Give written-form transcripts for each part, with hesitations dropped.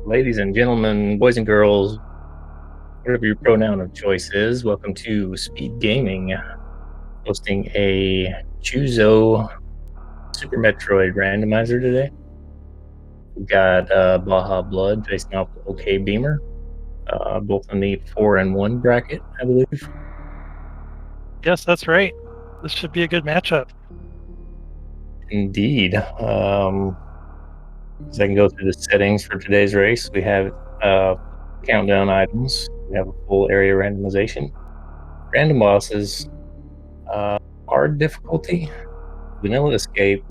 Ladies and gentlemen, boys and girls, whatever your pronoun of choice is, welcome to Speed Gaming, hosting a Choozo Super Metroid Randomizer today. We've got Baja Blood facing off with OK Beamer, both in the 4-1 bracket, I believe. Yes, that's right. This should be a good matchup. Indeed. As I can go through the settings for today's race, we have countdown items, we have a full area randomization, random bosses, hard difficulty, vanilla escape,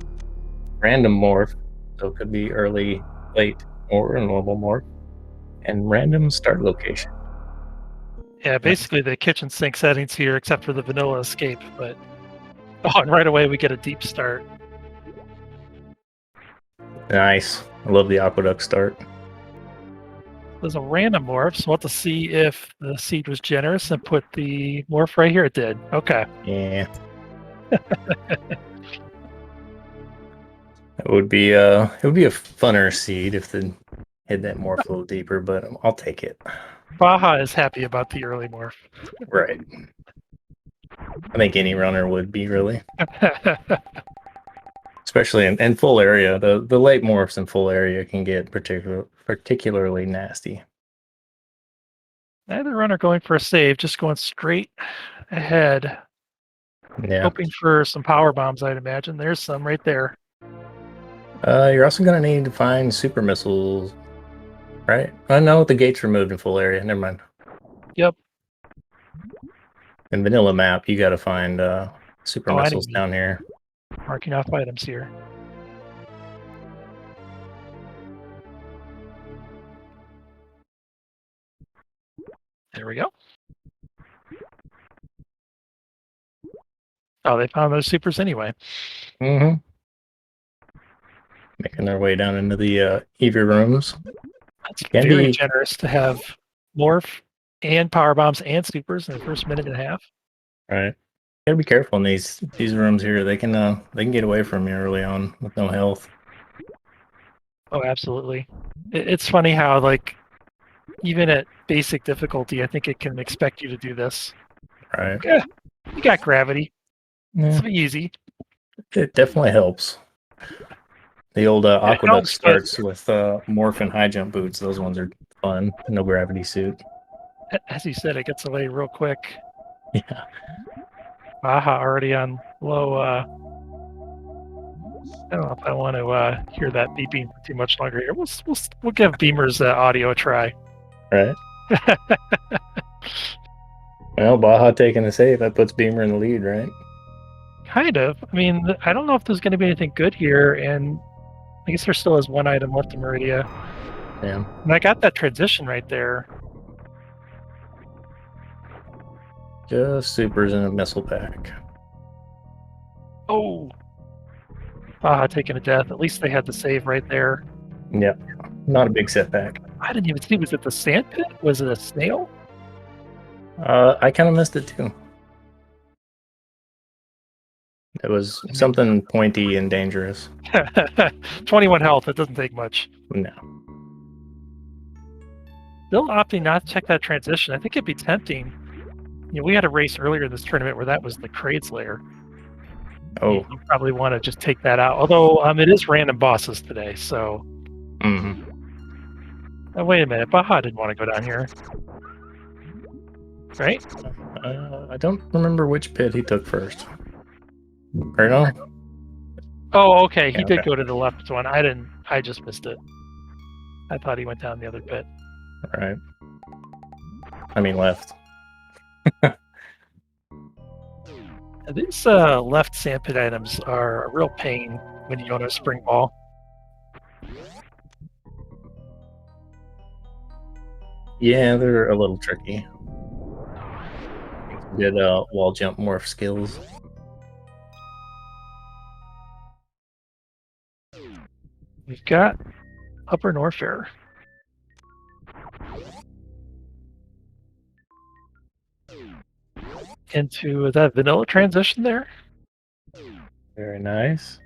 random morph, so it could be early, late, or a normal morph, and random start location. Yeah, basically the kitchen sink settings here, except for the vanilla escape. But and right away we get a deep start. Nice. I love the aqueduct start. There's a random morph, so we'll have to see if the seed was generous and put the morph right here. It did. Okay. Yeah. It would be a funner seed if the hit that morph a little deeper, but I'll take it. Baja is happy about the early morph. Right. I think any runner would be, really. Especially in full area. The late morphs in full area can get particularly nasty. Neither runner going for a save, just going straight ahead. Yeah. Hoping for some power bombs, I'd imagine. There's some right there. You're also going to need to find super missiles, right? I know the gate's removed in full area. Never mind. Yep. In vanilla map, you got to find super missiles down here. Marking off items here. There we go. Oh, they found those supers anyway. Mm-hmm. Making their way down into the EV rooms. That's very generous to have morph and power bombs and supers in the first minute and a half. Right. Gotta be careful in these rooms here. They can get away from you early on with no health. Oh, absolutely. It's funny how, like, even at basic difficulty, I think it can expect you to do this. Right. Yeah, you got gravity. Yeah. It's easy. It definitely helps. The old aqueduct starts with morph and high jump boots. Those ones are fun. No gravity suit. As you said, it gets away real quick. Yeah. Baja already on low. I don't know if I want to hear that beeping for too much longer here. We'll give Beamer's audio a try. Right. Well, Baja taking a save, that puts Beamer in the lead, right? Kind of. I mean, I don't know if there's going to be anything good here, and I guess there still is one item left in Meridia. Yeah. And I got that transition right there. Just supers in a missile pack. Oh. Baja taking a death. At least they had the save right there. Yep. Not a big setback. I didn't even see. Was it the sand pit? Was it a snail? I kind of missed it too. It was something pointy and dangerous. 21 health. It doesn't take much. No. Still opting not to check that transition. I think it'd be tempting. You know, we had a race earlier in this tournament where that was the Kraid's lair. Oh. You probably want to just take that out. Although it is random bosses today, so. Mm-hmm. Oh, wait a minute. Baja didn't want to go down here. Right? I don't remember which pit he took first. Or no? Oh, okay. He did go to the left one. I didn't. I just missed it. I thought he went down the other pit. All right. I mean left. These left sandpit items are a real pain when you own a spring ball. Yeah, they're a little tricky. Good wall jump morph skills. We've got Upper Norfair. Into that vanilla transition there. Very nice.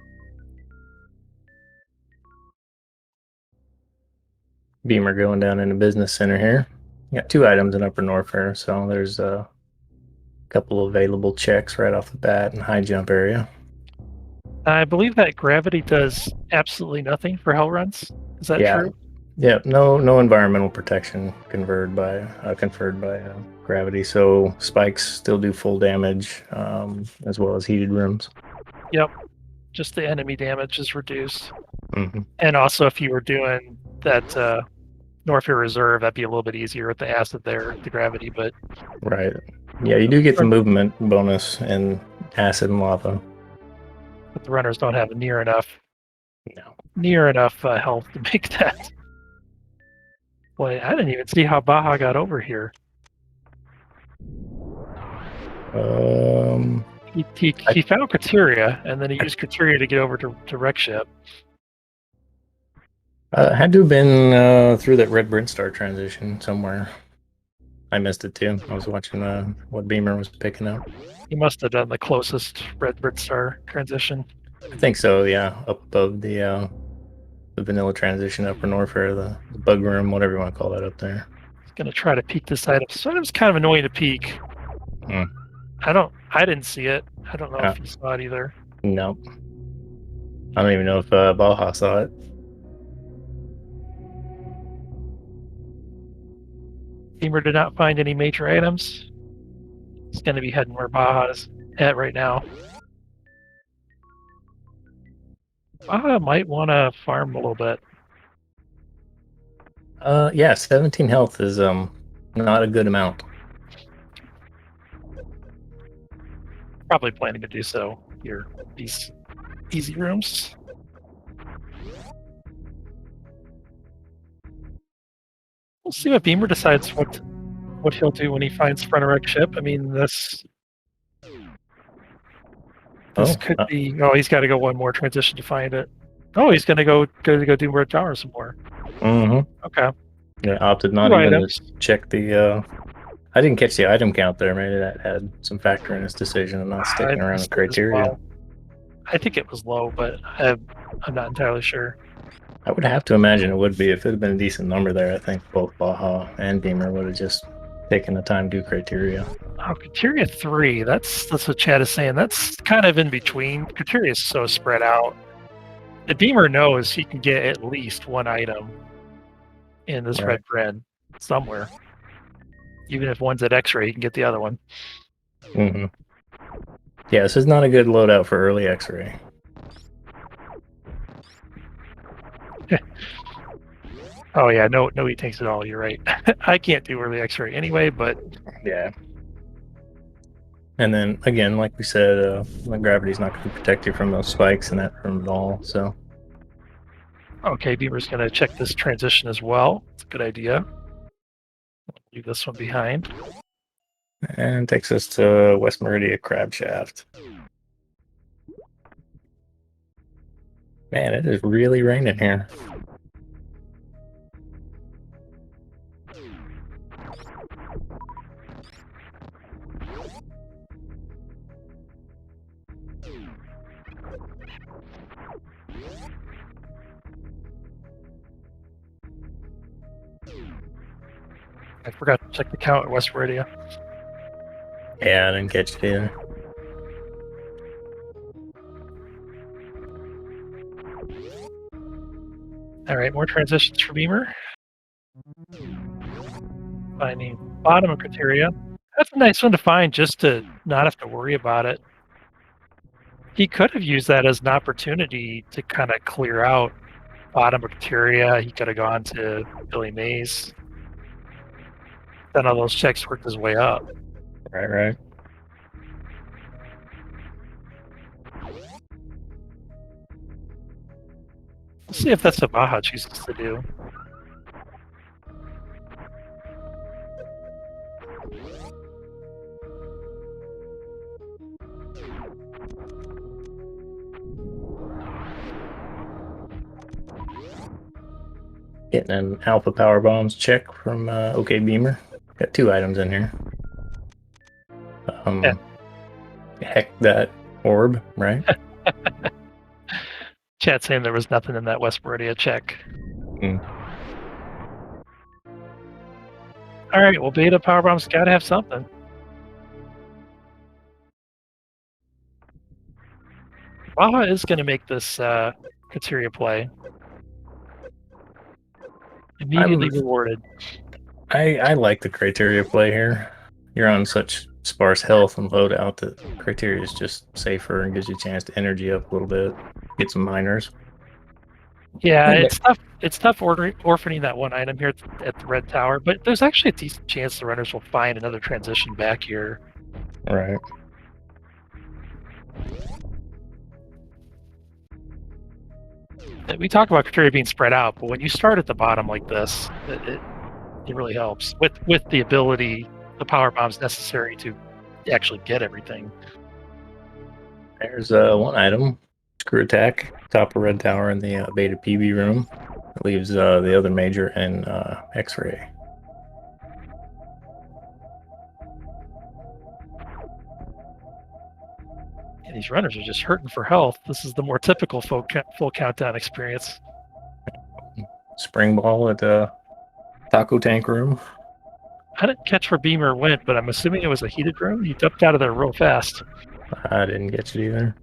Beamer going down in the business center here. Got 2 items in Upper Norfair, so there's a couple available checks right off the bat in high jump area. I believe that gravity does absolutely nothing for hell runs. Is that true? Yeah, no environmental protection conferred by gravity. So spikes still do full damage, as well as heated rooms. Yep. Just the enemy damage is reduced. Mm-hmm. And also, if you were doing that Norfair Reserve, that'd be a little bit easier with the acid there, the gravity. But right, yeah, you do get the movement bonus in acid and lava. But the runners don't have near enough health to make that. Boy, I didn't even see how Baja got over here. He found criteria, and then he used criteria to get over to wreck ship. Had to have been through that red Brintstar transition somewhere. I missed it too. I was watching what Beamer was picking up. He must have done the closest red Brintstar transition. I think so, yeah. Up above the vanilla transition, Upper Norfair, the bug room, whatever you want to call that up there. He's gonna try to peek this item. So item's kind of annoying to peek. I didn't see it. I don't know if you saw it either. No. I don't even know if Baja saw it. Beamer did not find any major items. He's going to be heading where Baja's at right now. Baja might want to farm a little bit. Yeah, 17 health is not a good amount. Probably planning to do so here. These easy rooms. We'll see what Beamer decides what he'll do when he finds front of wreck ship. I mean, this could be. Oh, he's got to go one more transition to find it. Oh, he's gonna go do Red Tower some more. Mm-hmm. Okay. Yeah, opted not even to check the. I didn't catch the item count there. Maybe that had some factor in his decision of not sticking around with criteria. Well. I think it was low, but I'm not entirely sure. I would have to imagine it would be. If it had been a decent number there, I think both Baja and Beamer would have just taken the time to do criteria. Oh, criteria 3. That's what Chad is saying. That's kind of in between. Criteria is so spread out. The Beamer knows he can get at least one item in this red Bren somewhere. Even if one's at X-ray, he can get the other one. Mm-hmm. Yeah, this is not a good loadout for early X-ray. Oh yeah, no heat tanks at all. You're right. I can't do early X-ray anyway, but yeah. And then again, like we said, the gravity's not going to protect you from those spikes and that from at all. So. Okay, Beamer's going to check this transition as well. It's a good idea. Leave this one behind. And takes us to West Meridia Crab Shaft. Man, it is really raining here. I forgot to check the count at West Meridia. Yeah, I didn't catch it either. All right, more transitions for Beamer. Finding bottom of criteria. That's a nice one to find just to not have to worry about it. He could have used that as an opportunity to kind of clear out bottom of criteria. He could have gone to Billy Mays. Then all those checks worked his way up. Right. We'll see if that's what Baja chooses to do. Getting an Alpha Power Bombs check from OK Beamer. Got 2 items in here. Heck that orb, right? Chat saying there was nothing in that West Meridia check. All right, well, beta powerbomb's got to have something. Baja is going to make this Kateria play. Immediately rewarded. I like the criteria play here. You're on such sparse health and loadout that criteria is just safer and gives you a chance to energy up a little bit, get some miners. Yeah, And it's tough. It's tough orphaning that one item here at the red tower, but there's actually a decent chance the runners will find another transition back here. right. We talk about criteria being spread out, but when you start at the bottom like this, it really helps with the ability, the power bombs necessary to actually get everything. There's one item, screw attack, top of red tower in the beta PB room. It leaves the other major and X-ray. Yeah, these runners are just hurting for health. This is the more typical full countdown experience. Spring ball at taco tank room. I didn't catch where Beamer went, but I'm assuming it was a heated room. He ducked out of there real fast. I didn't get it either.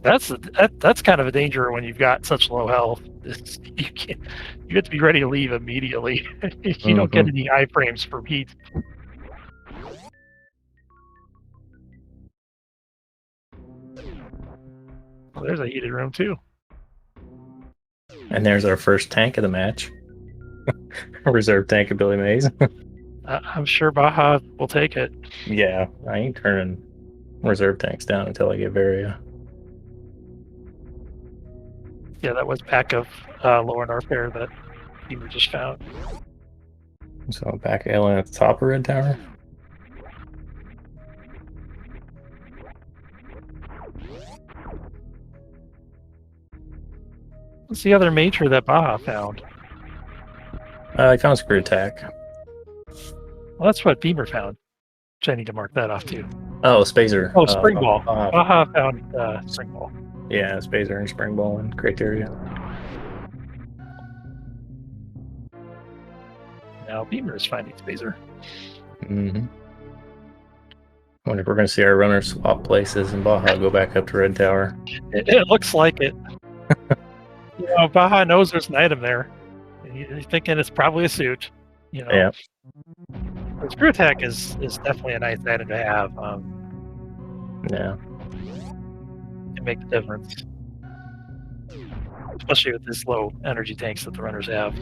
That's kind of a danger when you've got such low health. You have to be ready to leave immediately. You don't get any iframes from heat. Well, there's a heated room too. And there's our first tank of the match. Reserve tank of Billy Mays. I'm sure Baja will take it. Yeah, I ain't turning reserve tanks down until I get Varia. Yeah, that was pack of lower North air that Beamer just found. So back Ellen at the top of red tower. What's the other major that Baja found? I found screw attack. Well, that's what Beamer found. Which I need to mark that off too. Oh, Spazer. Oh, Spring Ball. Baja found Spring Ball. Yeah, Spazer and Spring Ball and criteria. Now Beamer is finding Spazer. I wonder if we're going to see our runners swap places and Baja go back up to red tower. It looks like it. Baja knows there's an item there. He's thinking it's probably a suit. Yeah. The screw attack is definitely a nice item to have. Yeah. Can make the difference, especially with this low energy tanks that the runners have.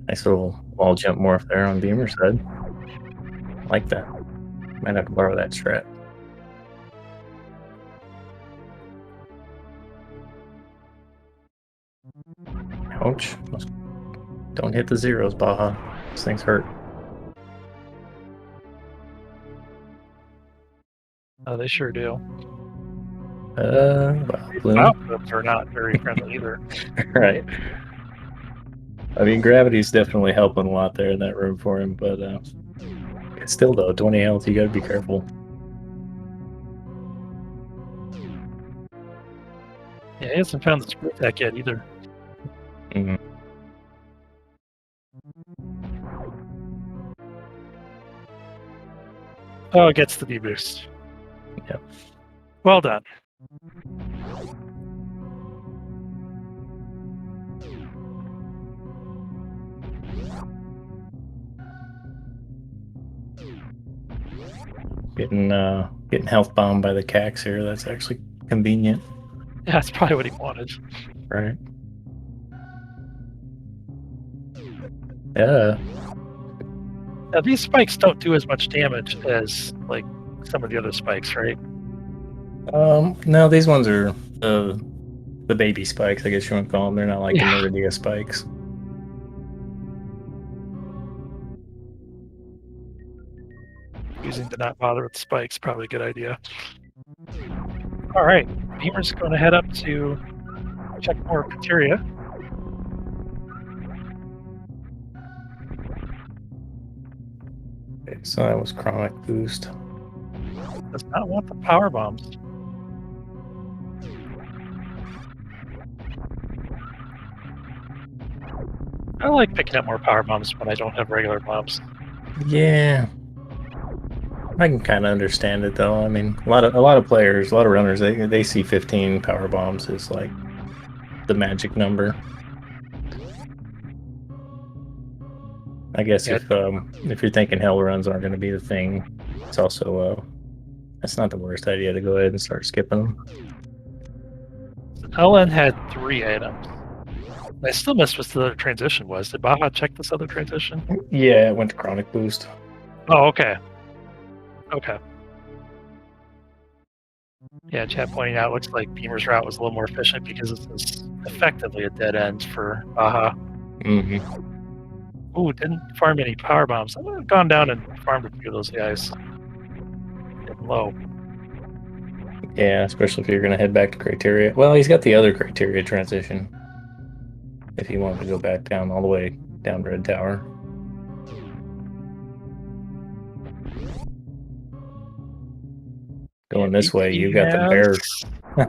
Nice little wall jump morph there on Beamer's head. Like that. Might have to borrow that strat. Ouch. Don't hit the zeros, Baja. These things hurt. Oh, they sure do. Bloom. Outputs are not very friendly either. Right. I mean, gravity's definitely helping a lot there in that room for him, but still, though, 20 health, you gotta be careful. Yeah, he hasn't found the screw attack yet either. Oh, it gets the D-boost. Yep. Well done. Getting health bombed by the cax here. That's actually convenient. Yeah, that's probably what he wanted. Right. Yeah. Now, these spikes don't do as much damage as like some of the other spikes, right? No, these ones are the baby spikes, I guess you want to call them. They're not like the Meridia spikes. Using to not bother with the spikes, probably a good idea. All right, Beamer's going to head up to check more criteria. Okay, so that was chronic boost. Does not want the power bombs. I like picking up more power bombs when I don't have regular bombs. Yeah, I can kind of understand it though. I mean, a lot of players, a lot of runners, they see 15 power bombs as like the magic number. I guess Yeah. if you're thinking hell runs aren't going to be the thing, it's also that's not the worst idea to go ahead and start skipping them. LN had 3 items. I still missed what the other transition was. Did Baja check this other transition? Yeah, it went to chronic boost. Oh, okay. Okay. Yeah, chat pointing out looks like Beamer's route was a little more efficient because this is effectively a dead end for Baja. Ooh, didn't farm any power bombs. I would have gone down and farmed a few of those guys. Getting low. Yeah, especially if you're going to head back to criteria. Well, he's got the other criteria transition. If he wanted to go back down all the way down Red Tower. Going this way, you've got the bare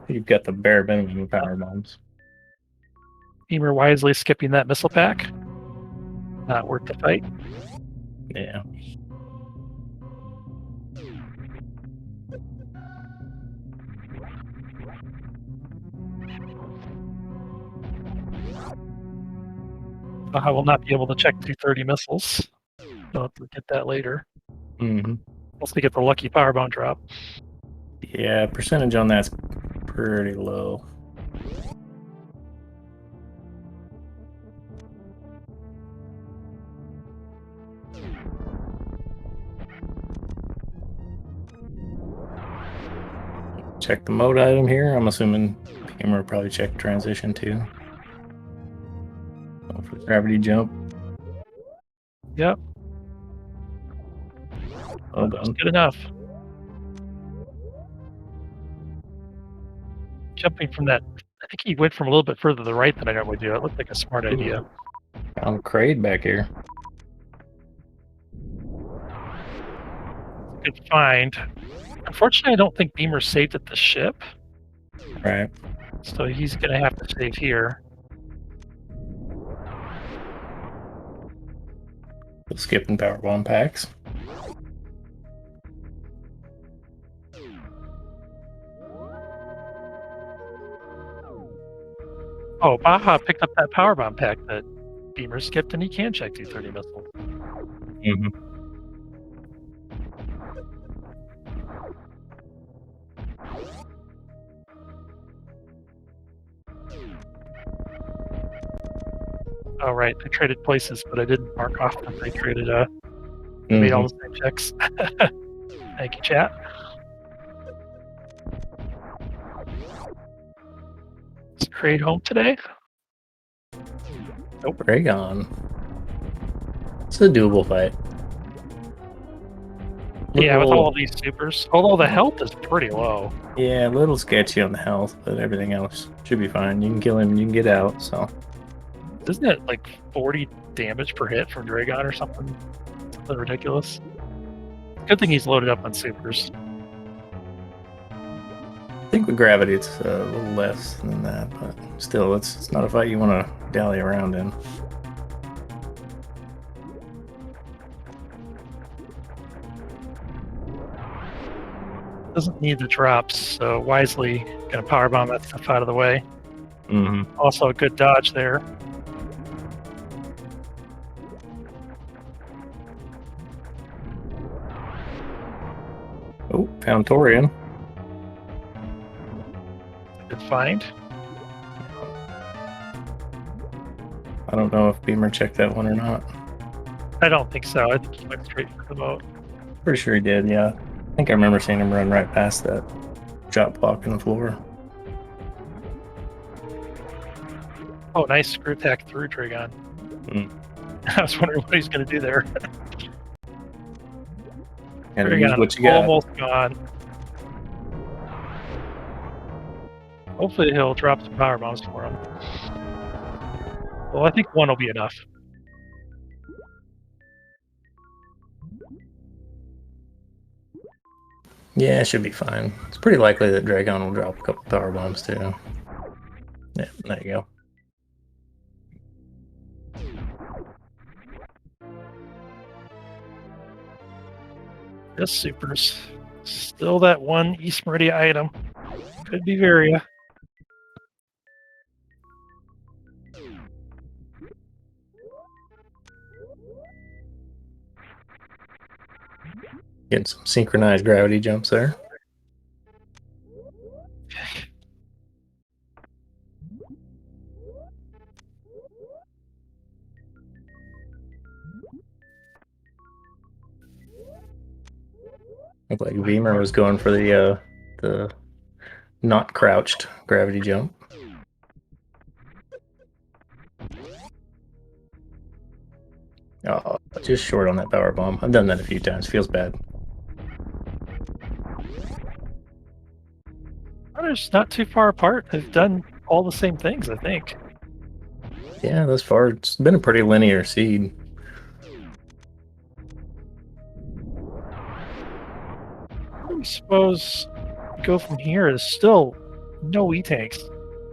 you've got the bare minimum of power bombs. Beamer wisely skipping that missile pack. Not worth the fight. Yeah. I will not be able to check 230 missiles. I'll have to get that later. Once we get the lucky power bomb drop. Yeah, percentage on that's pretty low. Check the mode item here. I'm assuming Beamer probably check transition too. Go for the gravity jump. Yep. Well done. Good enough. Jumping from that, I think he went from a little bit further to the right than I normally do. It looked like a smart idea. Found Kraid back here. Good find. Unfortunately, I don't think Beamer saved at the ship. Right. So he's going to have to save here. Skipping power bomb packs. Oh, Baja picked up that power bomb pack that Beamer skipped, and he can check 230 missiles. Oh, right. They traded places, but I didn't mark off that they traded, made all the same checks. Thank you, chat. Is Kraid home today? Nope. Raygon. It's a doable fight. Yeah, with all of these supers. Although the health is pretty low. Yeah, a little sketchy on the health, but everything else should be fine. You can kill him, you can get out, so. Isn't it like 40 damage per hit from Dragon or something? Something ridiculous. Good thing he's loaded up on supers. I think with gravity it's a little less than that, but still, it's not a fight you want to dally around in. Doesn't need the drops, so wisely gonna power bomb that stuff out of the way. Also a good dodge there. Oh, found Torian. Good find. I don't know if Beamer checked that one or not. I don't think so. I think he went straight for the boat. Pretty sure he did, yeah. I think I remember seeing him run right past that drop block in the floor. Oh, nice screw attack through Dragon. I was wondering what he's going to do there. And use what you got. Almost gone. Hopefully he'll drop some power bombs for him. Well, I think one will be enough. Yeah, it should be fine. It's pretty likely that Dragon will drop a couple power bombs too. Yeah, there you go. Just supers. Still that one East Meridia item. Could be Varia. Getting some synchronized gravity jumps there. Looked like Beamer was going for the not crouched gravity jump. Oh, just short on that power bomb. I've done that a few times. Feels bad. Runners not too far apart. They've done all the same things, I think. Yeah, thus far it's been a pretty linear seed. I suppose go from here is still no E-tanks.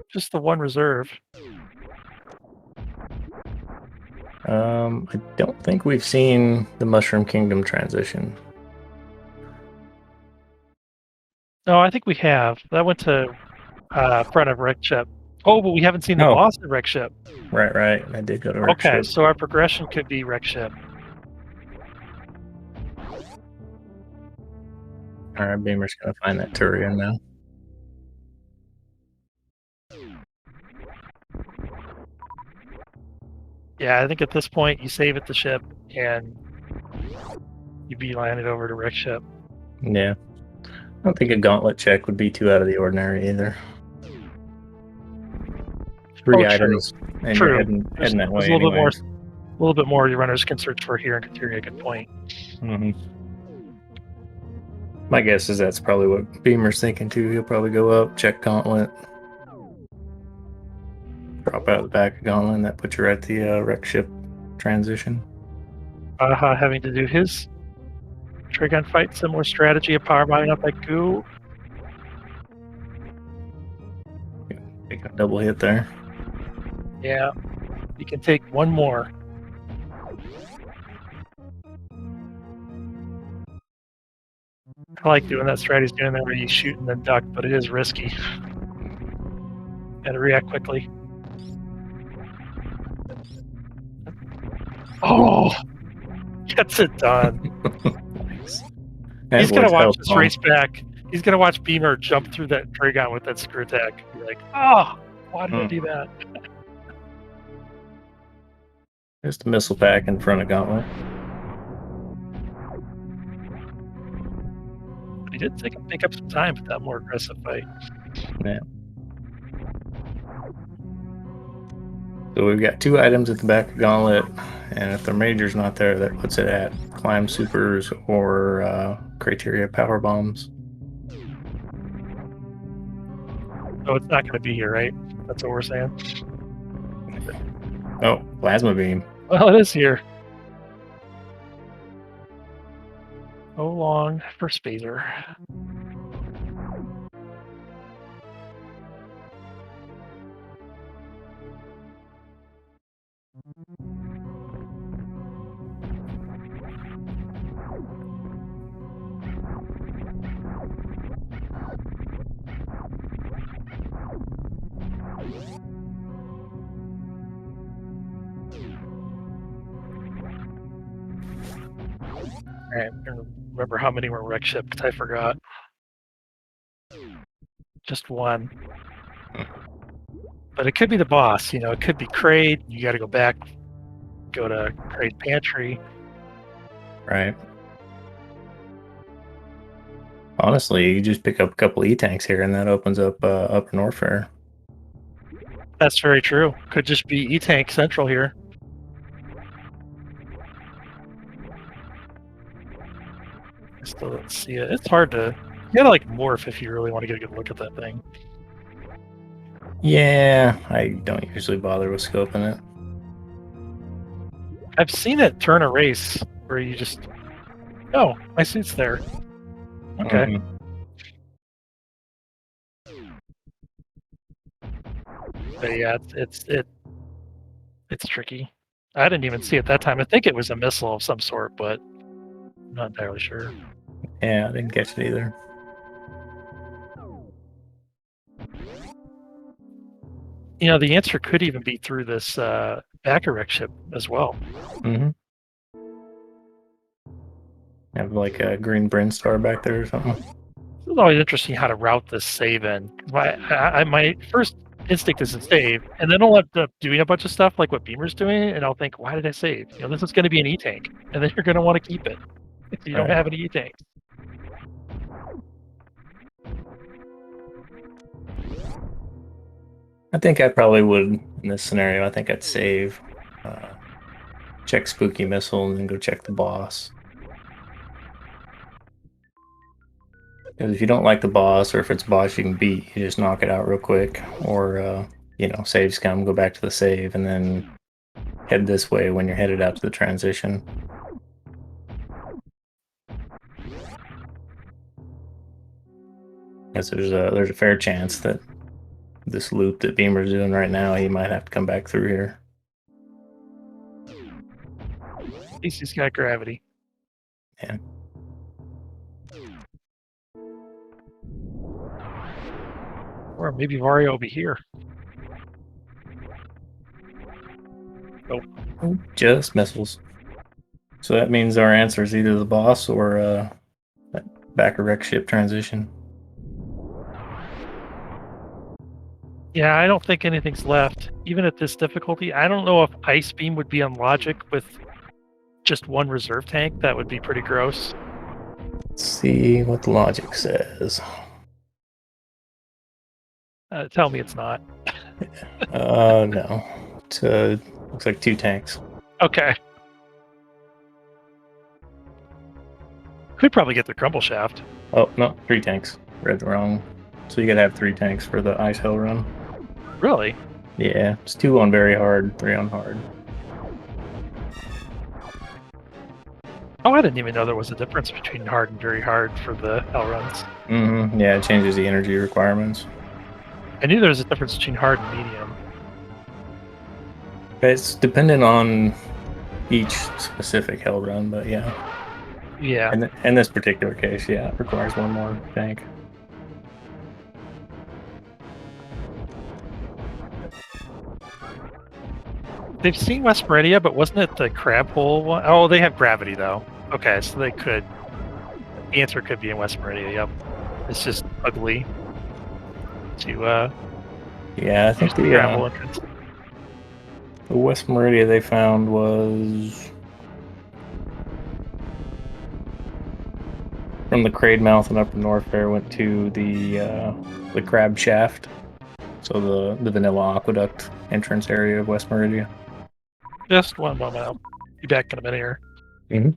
Just the one reserve. I don't think we've seen the Mushroom Kingdom transition. No, I think we have. That went to front of Wreck Ship. Oh, but we haven't seen the boss at Wreck Ship. Right. I did go to Wreck Okay, Ship. so our progression could be Wreck Ship. All right, Beamer's gonna find that Turian now. Yeah, I think at this point you save at the ship and you beeline it over to Wreck Ship. Yeah. I don't think a gauntlet check would be too out of the ordinary either. 3 items, and you're heading that way a little bit more your runners can search for here and Kateria. Good point. Mm-hmm. My guess is that's probably what Beamer's thinking too. He'll probably go up, check gauntlet, drop out the back of gauntlet, and that puts you right at the Wreck Ship transition. Baja having to do his Trigun fight, similar strategy of power bombing up like goo. Take a double hit there. Yeah, you can take one more. I like doing that strategy, doing that where you shoot and then duck, but it is risky. Gotta react quickly. Oh, gets it done. Nice. He's gonna watch this race back. He's gonna watch Beamer jump through that Dragon with that screw attack. Be like, oh, why did I do that? Just a missile pack in front of gauntlet. He did pick up some time for that more aggressive fight. Yeah. So we've got 2 items at the back of gauntlet, and if the major's not there, that puts it at climb supers or criteria power bombs. So it's not going to be here, right? That's what we're saying. Oh, plasma beam. Well, it is here. So long for Spazer. Alright, I don't remember how many were Wreck Ship because I forgot. Just one. But it could be the boss, you know, it could be Kraid. You got to go back, go to Kraid Pantry. Right. Honestly, you just pick up a couple E-tanks here, and that opens up Upper Norfair. That's very true. Could just be E-tank central here. I still don't see it. It's hard to... You gotta like morph if you really want to get a good look at that thing. Yeah, I don't usually bother with scoping it. I've seen it turn a race where you just, oh, my suit's there. Okay. Mhm. But yeah, it's tricky. I didn't even see it that time. I think it was a missile of some sort, but I'm not entirely sure. Yeah, I didn't catch it either. You know, the answer could even be through this Baja ship as well. Mm-hmm. Have like a green Brinstar back there or something. It's always interesting how to route this save in. My first instinct is to save, and then I'll end up doing a bunch of stuff like what Beamer's doing, and I'll think, why did I save? You know, this is going to be an E-tank, and then you're going to want to keep it if you don't Right. have any E-tanks. I think I probably would in this scenario. I think I'd save, uh, check Spooky Missile, and then go check the boss. Because if you don't like the boss, or if it's a boss you can beat, you just knock it out real quick. Or, save scum, go back to the save, and then head this way when you're headed out to the transition. Because there's a fair chance that this loop that Beamer's doing right now, he might have to come back through here. At least he's got gravity. Yeah. Or maybe Vario will be here. Oh, just missiles. So that means our answer is either the boss or that back wreck ship transition. Yeah, I don't think anything's left. Even at this difficulty, I don't know if Ice Beam would be on logic with just one reserve tank. That would be pretty gross. Let's see what the logic says. Tell me it's not. No. It looks like 2 tanks. Okay. Could probably get the Crumble Shaft. Oh, no, 3 tanks. Read wrong. So you gotta have 3 tanks for the Ice Hell run. Really? Yeah, it's 2 on very hard, 3 on hard. Oh, I didn't even know there was a difference between hard and very hard for the Hell runs. Mm-hmm. Yeah, it changes the energy requirements. I knew there was a difference between hard and medium. It's dependent on each specific Hell run, but yeah. Yeah. In this particular case, yeah, it requires 1 more tank. They've seen West Meridia, but wasn't it the crab hole one? Oh, they have gravity though. Okay, so they could. The answer could be in West Meridia. Yep. It's just ugly to Yeah, I use think the crab hole entrance. the West Meridia they found was from the Crade Mouth and Upper North Fair went to the Crab Shaft, so the Vanilla Aqueduct entrance area of West Meridia. Just one moment. I'll be back in a minute here. Mm-hmm.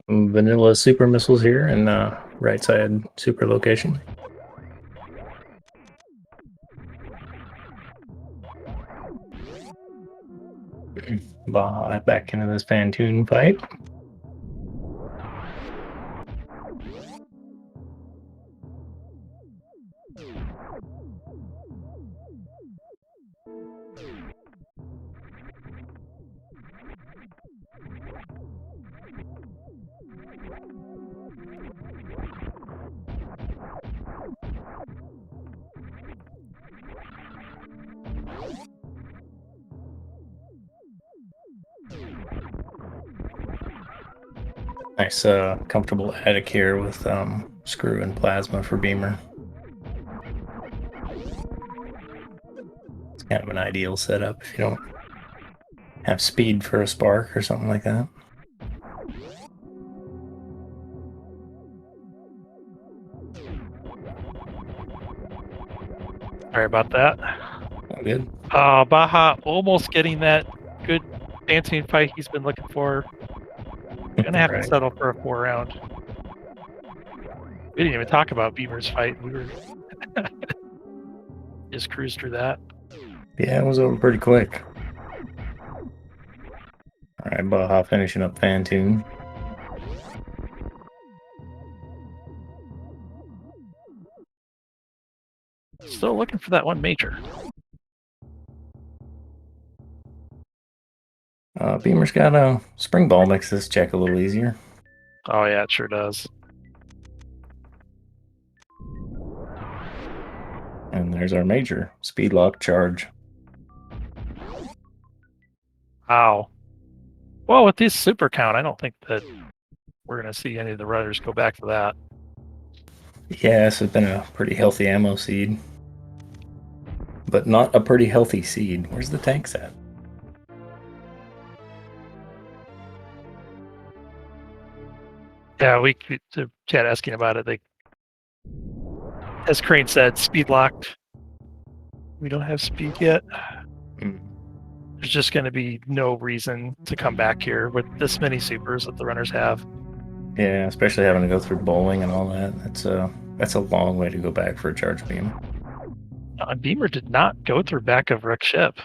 Vanilla super missiles here and right side super location. Baja back into this Pantoon fight. Nice, comfortable attic here with screw and plasma for Beamer. It's kind of an ideal setup if you don't have speed for a spark or something like that. Sorry about that. All good. Baja almost getting that good dancing fight he's been looking for. Gonna have to Right. settle for a 4-round. We didn't even talk about Beamer's fight. We were just cruised through that. Yeah, it was over pretty quick. All right, Baja finishing up Fan Tune. Still looking for that one major. Beamer's got a spring ball, makes this check a little easier. Oh yeah, it sure does. And there's our major, speed lock charge. Wow. Well, with this super count, I don't think that we're going to see any of the runners go back to that. Yeah, this has been a pretty healthy ammo seed. But not a pretty healthy seed. Where's the tanks at? Yeah, the chat asking about it. As Crane said, speed locked. We don't have speed yet. There's just going to be no reason to come back here with this many supers that the runners have. Yeah, especially having to go through bowling and all that. That's a long way to go back for a charge beam. Beamer did not go through back of Rick's ship.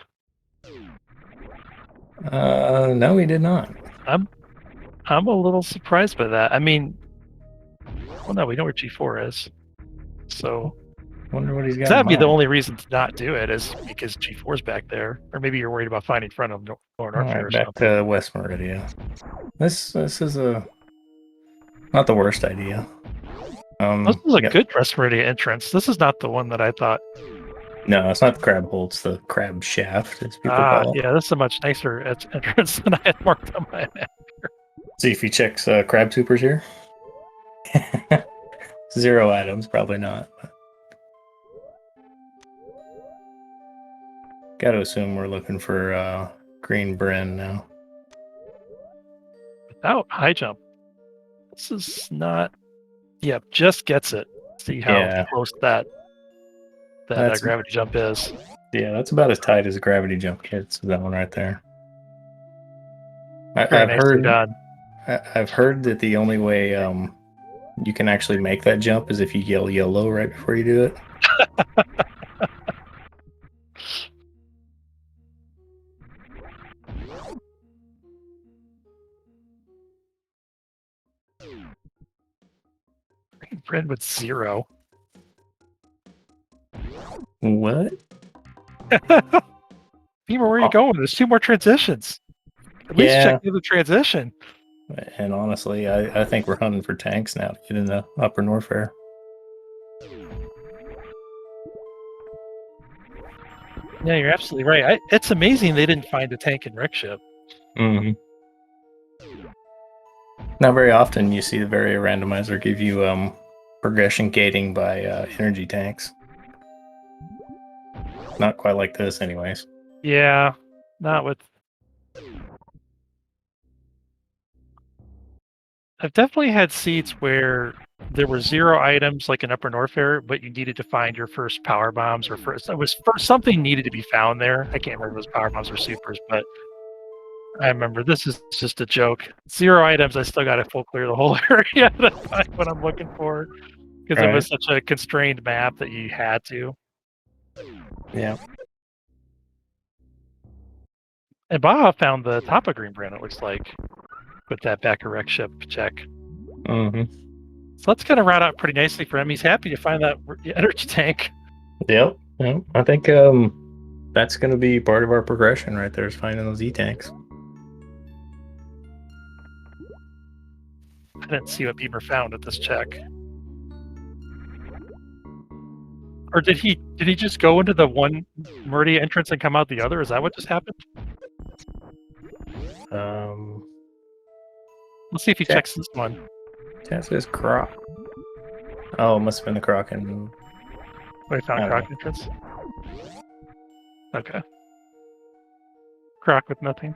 No, he did not. I'm a little surprised by that. I mean, well, no, we know where G4 is. So Wonder what he's got. that'd be the only reason to not do it is because G4's back there, or maybe you're worried about finding front of North All Fair right, back to West Meridia. This is not the worst idea. This is a good West Meridia entrance. This is not the one that I thought. No, it's not the crab hole. It's the crab shaft, as people call it. Yeah, this is a much nicer entrance than I had marked on my map. See if he checks crab tubers here. 0 items, probably not. But got to assume we're looking for green Bren now. Without high jump, this is not. Yep, just gets it. See how close that gravity jump is. Yeah, that's about as tight as a gravity jump gets. That one right there. I've heard that the only way you can actually make that jump is if you yell YOLO right before you do it. Bren with 0. What? Beamer, where are you going? There's 2 more transitions. At least check the transition. And honestly, I think we're hunting for tanks now to get in the upper Norfair. Yeah, you're absolutely right. It's amazing they didn't find a tank in Rick's ship. Mm-hmm. Not very often you see the Varia Randomizer give you progression gating by energy tanks. Not quite like this, anyways. Yeah, not with. I've definitely had seats where there were 0 items, like in Upper Norfair, but you needed to find your first power bombs, or something needed to be found there. I can't remember if it was power bombs or supers, but I remember this is just a joke. 0 items, I still got to full clear the whole area to find what I'm looking for, because it was such a constrained map that you had to. Yeah. And Baja found the top of Green Brand, it looks like, with that back-of-wreck ship check. Mm-hmm. So that's going to route out pretty nicely for him. He's happy to find that energy tank. Yep. I think that's going to be part of our progression right there, is finding those E-tanks. I didn't see what Beamer found at this check. Or did he just go into the one Meridia entrance and come out the other? Is that what just happened? Let's see if he Chat. checks this one. Chat says croc. Oh, it must have been the croc and We found I don't croc know. entrance. Okay. Croc with nothing.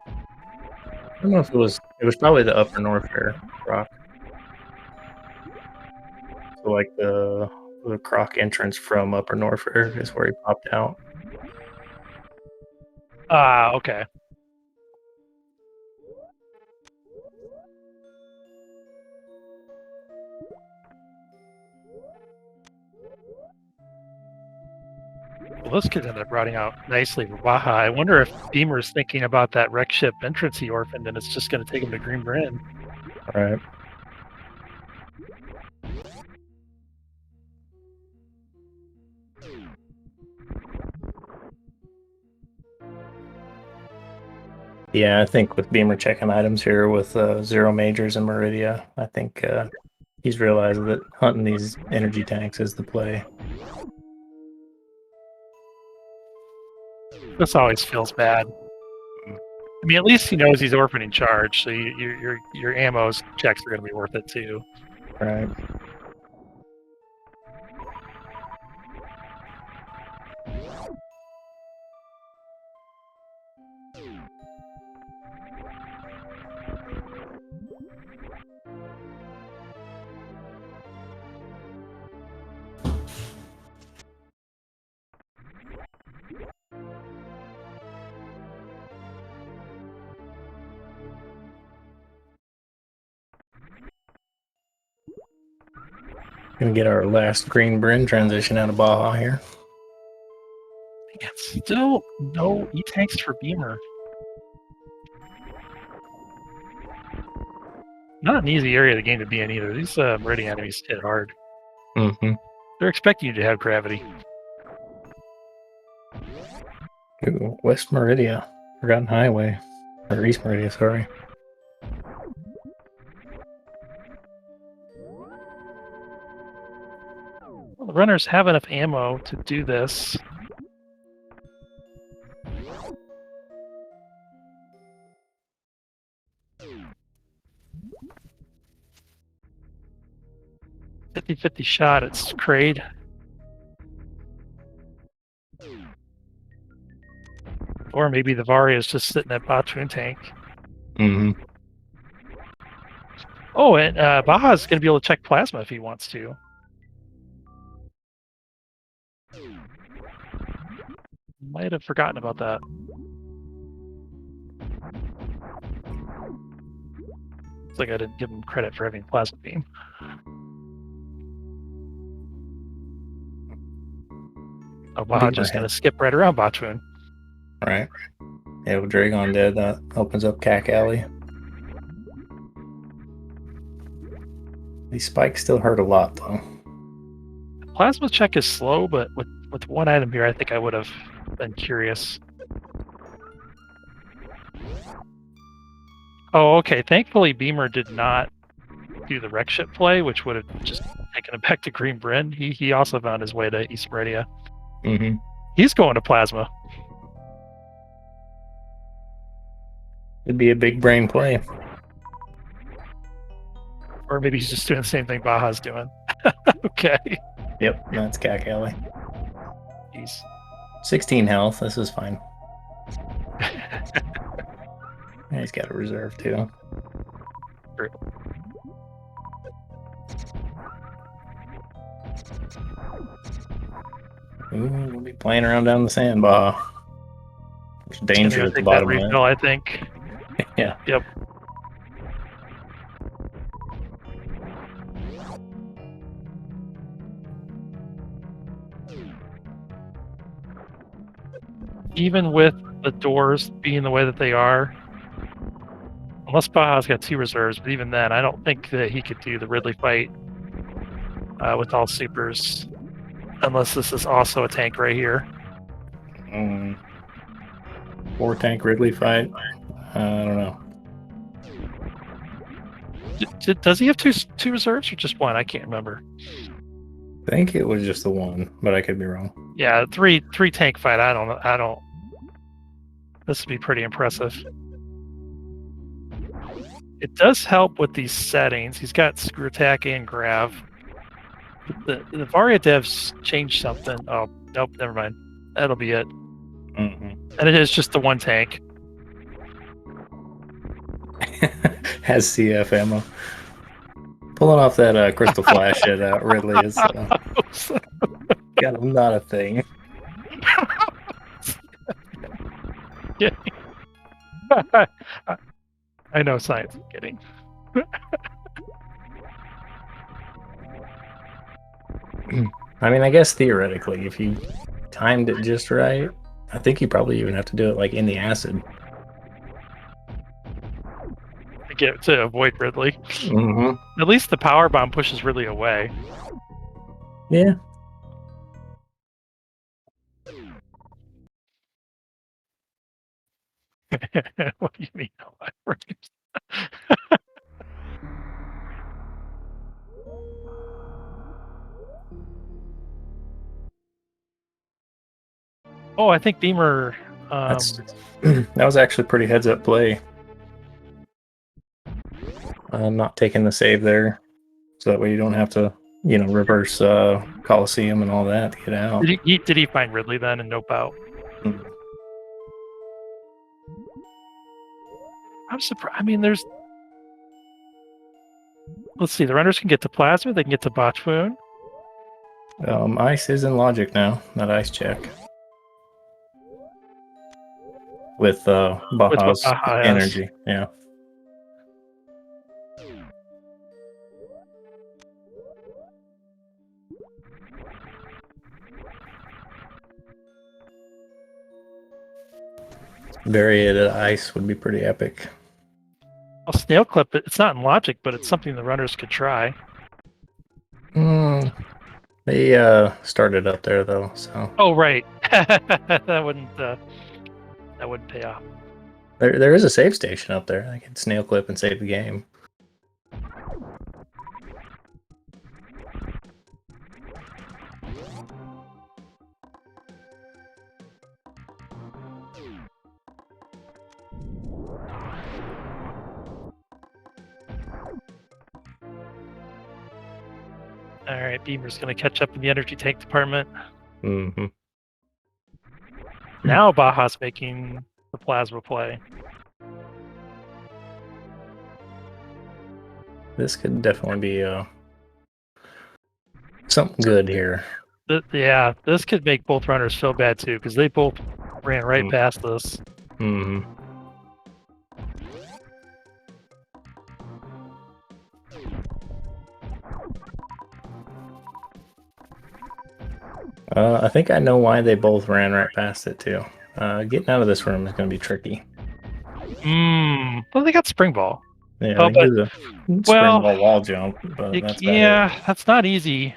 I don't know if it was probably the Upper North Fair croc. So like the croc entrance from Upper North Fair is where he popped out. Ah, okay. Well, this could end up routing out nicely for Baja. I wonder if Beamer's thinking about that wreck ship entrance he orphaned, and it's just going to take him to Green Bryn. Right. Yeah, I think with Beamer checking items here with Zero Majors and Meridia, I think he's realized that hunting these energy tanks is the play. This always feels bad. I mean, at least he knows he's orphaning charge, so your ammo's checks are going to be worth it too. Right. Gonna get our last Green Bryn transition out of Baja here. Man, still no E-tanks for Beamer. Not an easy area of the game to be in either. These Meridian enemies hit hard. Mm-hmm. They're expecting you to have gravity. Ooh, West Meridia, Forgotten Highway, or East Meridia, sorry. Well, the runners have enough ammo to do this. .50-50 shot at Kraid. Or maybe the Varia is just sitting at Batuan tank. Mm-hmm. Oh, and Baja's going to be able to check plasma if he wants to. Might have forgotten about that. Looks like I didn't give him credit for having plasma beam. Oh, Baja just going to skip right around Batuan. Right. Yeah, with Dragon dead, that opens up Cack Alley. These spikes still hurt a lot, though. Plasma check is slow, but with one item here, I think I would have been curious. Oh, okay. Thankfully, Beamer did not do the wreck ship play, which would have just taken him back to Green Bryn. He also found his way to East Meridia. Mm-hmm. He's going to plasma. It'd be a big brain play. Or maybe he's just doing the same thing Baja's doing. Okay. Yep, that's Cack Alley. Jeez. 16 health, this is fine. He's got a reserve, too. True. Ooh, we'll be playing around down the sand, Baja. There's danger at the bottom of refill, I think. Yeah. Yep. Even with the doors being the way that they are, unless Baja's got 2 reserves, but even then, I don't think that he could do the Ridley fight with all supers, unless this is also a tank right here. 4-tank Ridley fight? I don't know. Does he have two reserves or just one? I can't remember. I think it was just the one, but I could be wrong. Yeah, three tank fight. I don't. This would be pretty impressive. It does help with these settings. He's got screw attack and grav. The Varia devs changed something. Oh, nope, never mind. That'll be it. Mm-hmm. And it is just the one tank. Has CF ammo. Pulling off that crystal flash at Ridley is got not a thing. I know science is kidding. I mean, I guess theoretically, if you timed it just right, I think you probably even have to do it like in the acid. To avoid Ridley. Mm-hmm. At least the power bomb pushes Ridley away. Yeah. What do you mean? Oh, I think Beamer. That's that was actually pretty heads up play. Not taking the save there, so that way you don't have to, reverse Coliseum and all that to get out. Did he find Ridley then and nope out? Mm. I'm surprised. I mean, there's. Let's see. The runners can get to Plasma. They can get to Botchwoon. Ice is in logic now. That ice check with Baja's Baja energy. Yeah. Variated ice would be pretty epic. I'll snail clip it. It's not in logic, but it's something the runners could try. They started up there though, so. Oh right, that wouldn't pay off. There is a save station up there. I could snail clip and save the game. All right, Beamer's going to catch up in the energy tank department. Mm-hmm. Now Baja's making the plasma play. This could definitely be something good here. Yeah, this could make both runners feel bad too, because they both ran right past this. Mm-hmm. I think I know why they both ran right past it too. Getting out of this room is going to be tricky. Well, they got spring ball. Yeah, they do the spring ball wall jump, but that's not easy.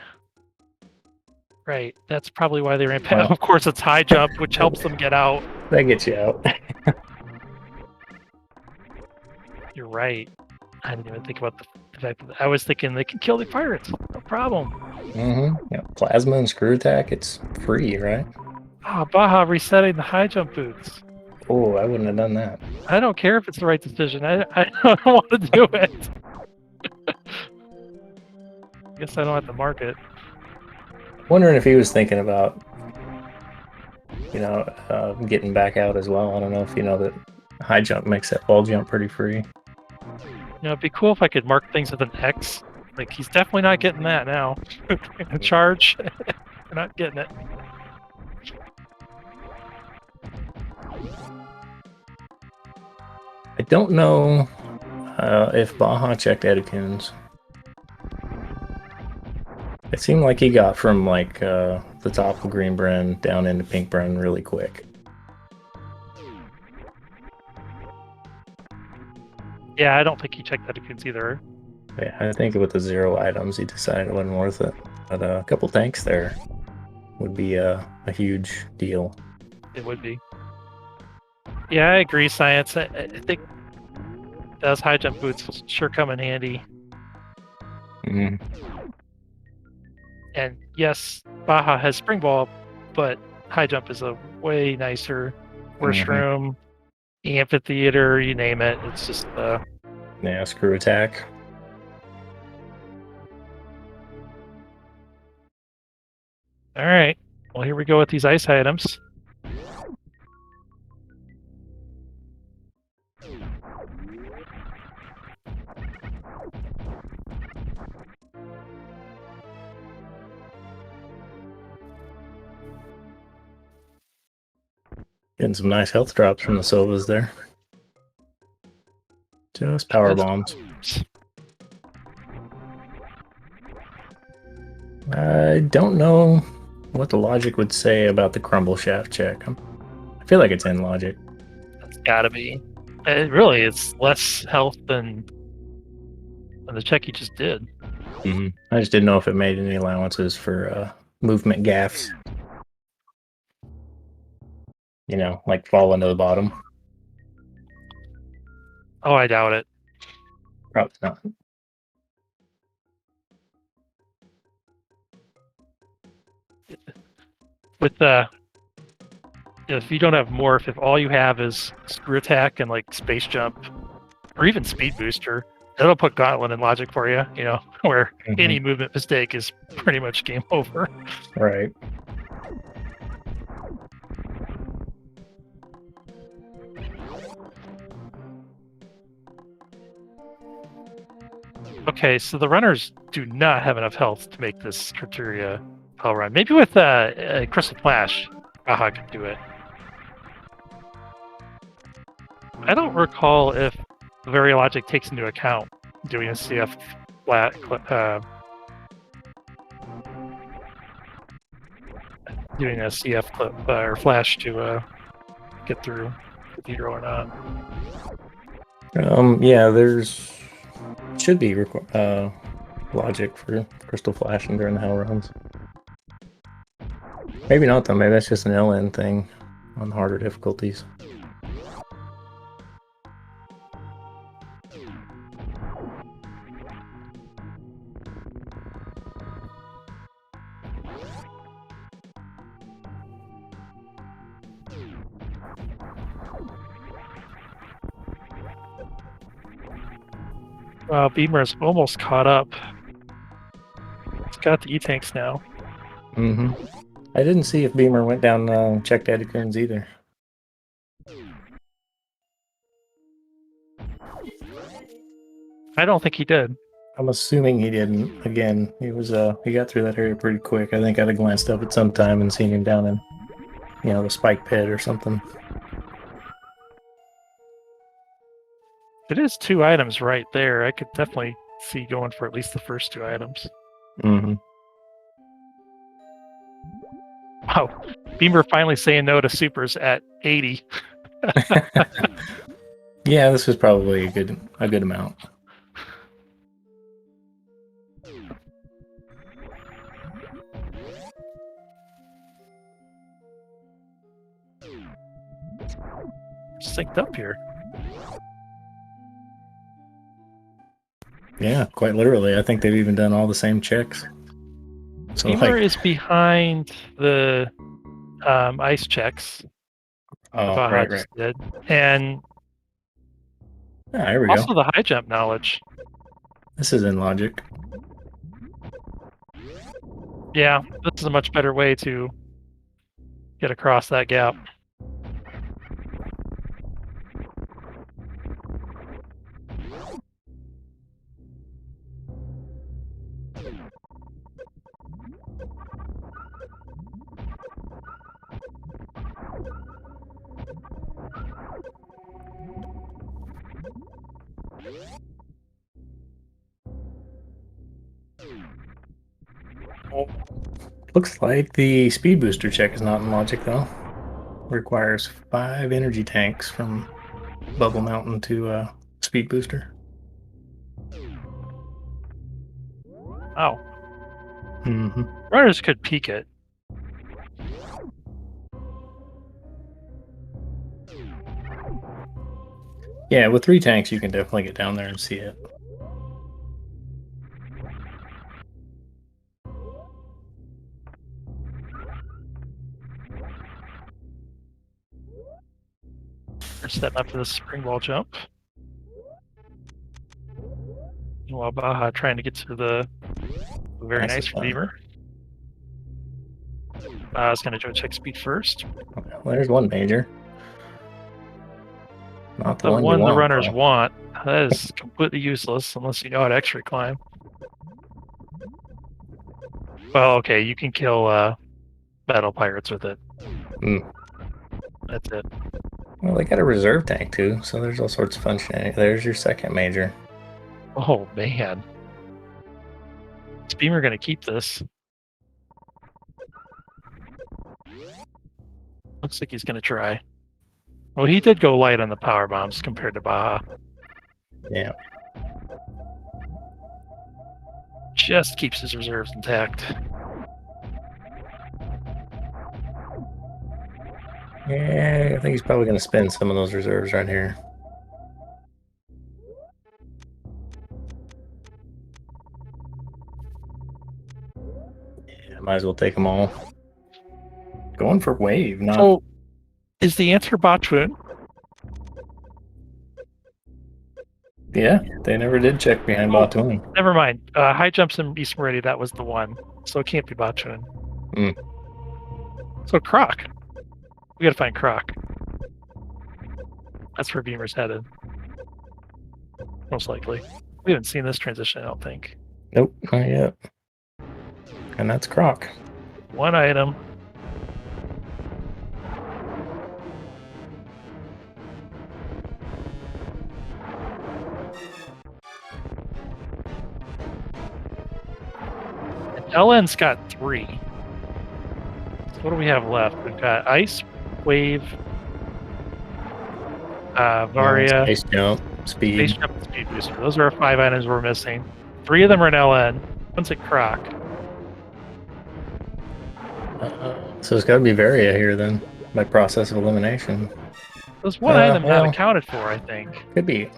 Right, that's probably why they ran past. Well, of course, it's high jump, which helps them get out. That gets you out. You're right. I didn't even think about the fact that I was thinking they can kill the pirates. No problem. Mm-hmm. Yeah, plasma and screw attack, it's free, right? Ah, Baja resetting the high jump boots. Oh, I wouldn't have done that. I don't care if it's the right decision. I don't want to do it. I guess I don't have to mark it. Wondering if he was thinking about, getting back out as well. I don't know if you know that high jump makes that wall jump pretty free. It'd be cool if I could mark things with an X. Like, he's definitely not getting that now. A charge. You're not getting it. I don't know if Baja checked Edekun's. It seemed like he got from the top of Green Bren down into Pink Bren really quick. Yeah, I don't think he checked Edekun's either. Yeah, I think with the 0 items, he decided it wasn't worth it. But a couple tanks there would be a huge deal. It would be. Yeah, I agree, Science. I think those high jump boots sure come in handy. Mm-hmm. And yes, Baja has spring ball, but high jump is a way nicer, worse room, amphitheater, you name it. It's just Yeah, screw attack. All right. Well, here we go with these ice items. Getting some nice health drops from the Silvas there. Just power bombs. I don't know what the logic would say about the crumble shaft check. I feel like it's in logic. It's gotta be. Really, it's less health than the check you just did. I just didn't know if it made any allowances for movement gaffes. You know, like falling to the bottom. Oh, I doubt it. Probably not. With if you don't have morph, if all you have is screw attack and like space jump, or even speed booster, it'll put gauntlet in logic for you. You know, where any movement mistake is pretty much game over. Right. Okay, so the runners do not have enough health to make this criteria hell run. Maybe with Crystal Flash, Baja could do it. I don't recall if the very logic takes into account doing a CF flat, doing a CF clip or flash to get through Cathedral or not. Yeah, there's should be logic for Crystal Flashing during the hell runs. Maybe not though. Maybe that's just an LN thing on harder difficulties. Wow, Beamer's almost caught up. It's got the E-tanks now. I didn't see if Beamer went down and checked Eddie Coons either. I don't think he did. I'm assuming he didn't. Again, he got through that area pretty quick. I think I'd have glanced up at some time and seen him down in, the spike pit or something. It is 2 items right there. I could definitely see going for at least the first 2 items. Wow, Beamer finally saying no to supers at 80. Yeah, this was probably a good amount. Synced up here. Yeah, quite literally. I think they've even done all the same checks. So Beamer is behind the ice checks. Baja right. just did. And here we also go. the high jump knowledge. This is in logic. Yeah, this is a much better way to get across that gap. Looks like the speed booster check is not in logic though. Requires 5 energy tanks from Bubble Mountain to speed booster. Oh. Runners could peek it. Yeah, with 3 tanks you can definitely get down there and see it. We're setting up for the spring ball jump. While Baja trying to get to the very nice one. Beamer. I was going to go check speed first. Well, there's one major. Not the, The one you one the want, runners though. want. That is completely useless unless you know how to X-ray climb. Well, okay, you can kill battle pirates with it. That's it. Well, they got a reserve tank too, so there's all sorts of fun shenanigans. There's your second major. Oh man, is Beamer gonna keep this? Looks like he's gonna try. Well, he did go light on the power bombs compared to Baja. Yeah. Just keeps his reserves intact. Yeah, I think he's probably going to spend some of those reserves right here. Yeah, might as well take them all. Going for wave, not... So, is the answer Bachun? Yeah, they never did check behind Batuin. Never mind. High jumps in East Meridian, that was the one. So it can't be Bachun. So Croc. We gotta find Croc. That's where Beamer's headed. Most likely. We haven't seen this transition, I don't think. Nope, not yet. And that's Croc. One item. And LN's got 3. So what do we have left? We've got Ice, Wave, Varia, Space jump, speed. Space Jump, and Speed Booster. Those are our 5 items we're missing. 3 of them are in LN. One's at Croc. So it's got to be Varia here then, by process of elimination. There's one item not accounted for, I think. Could be.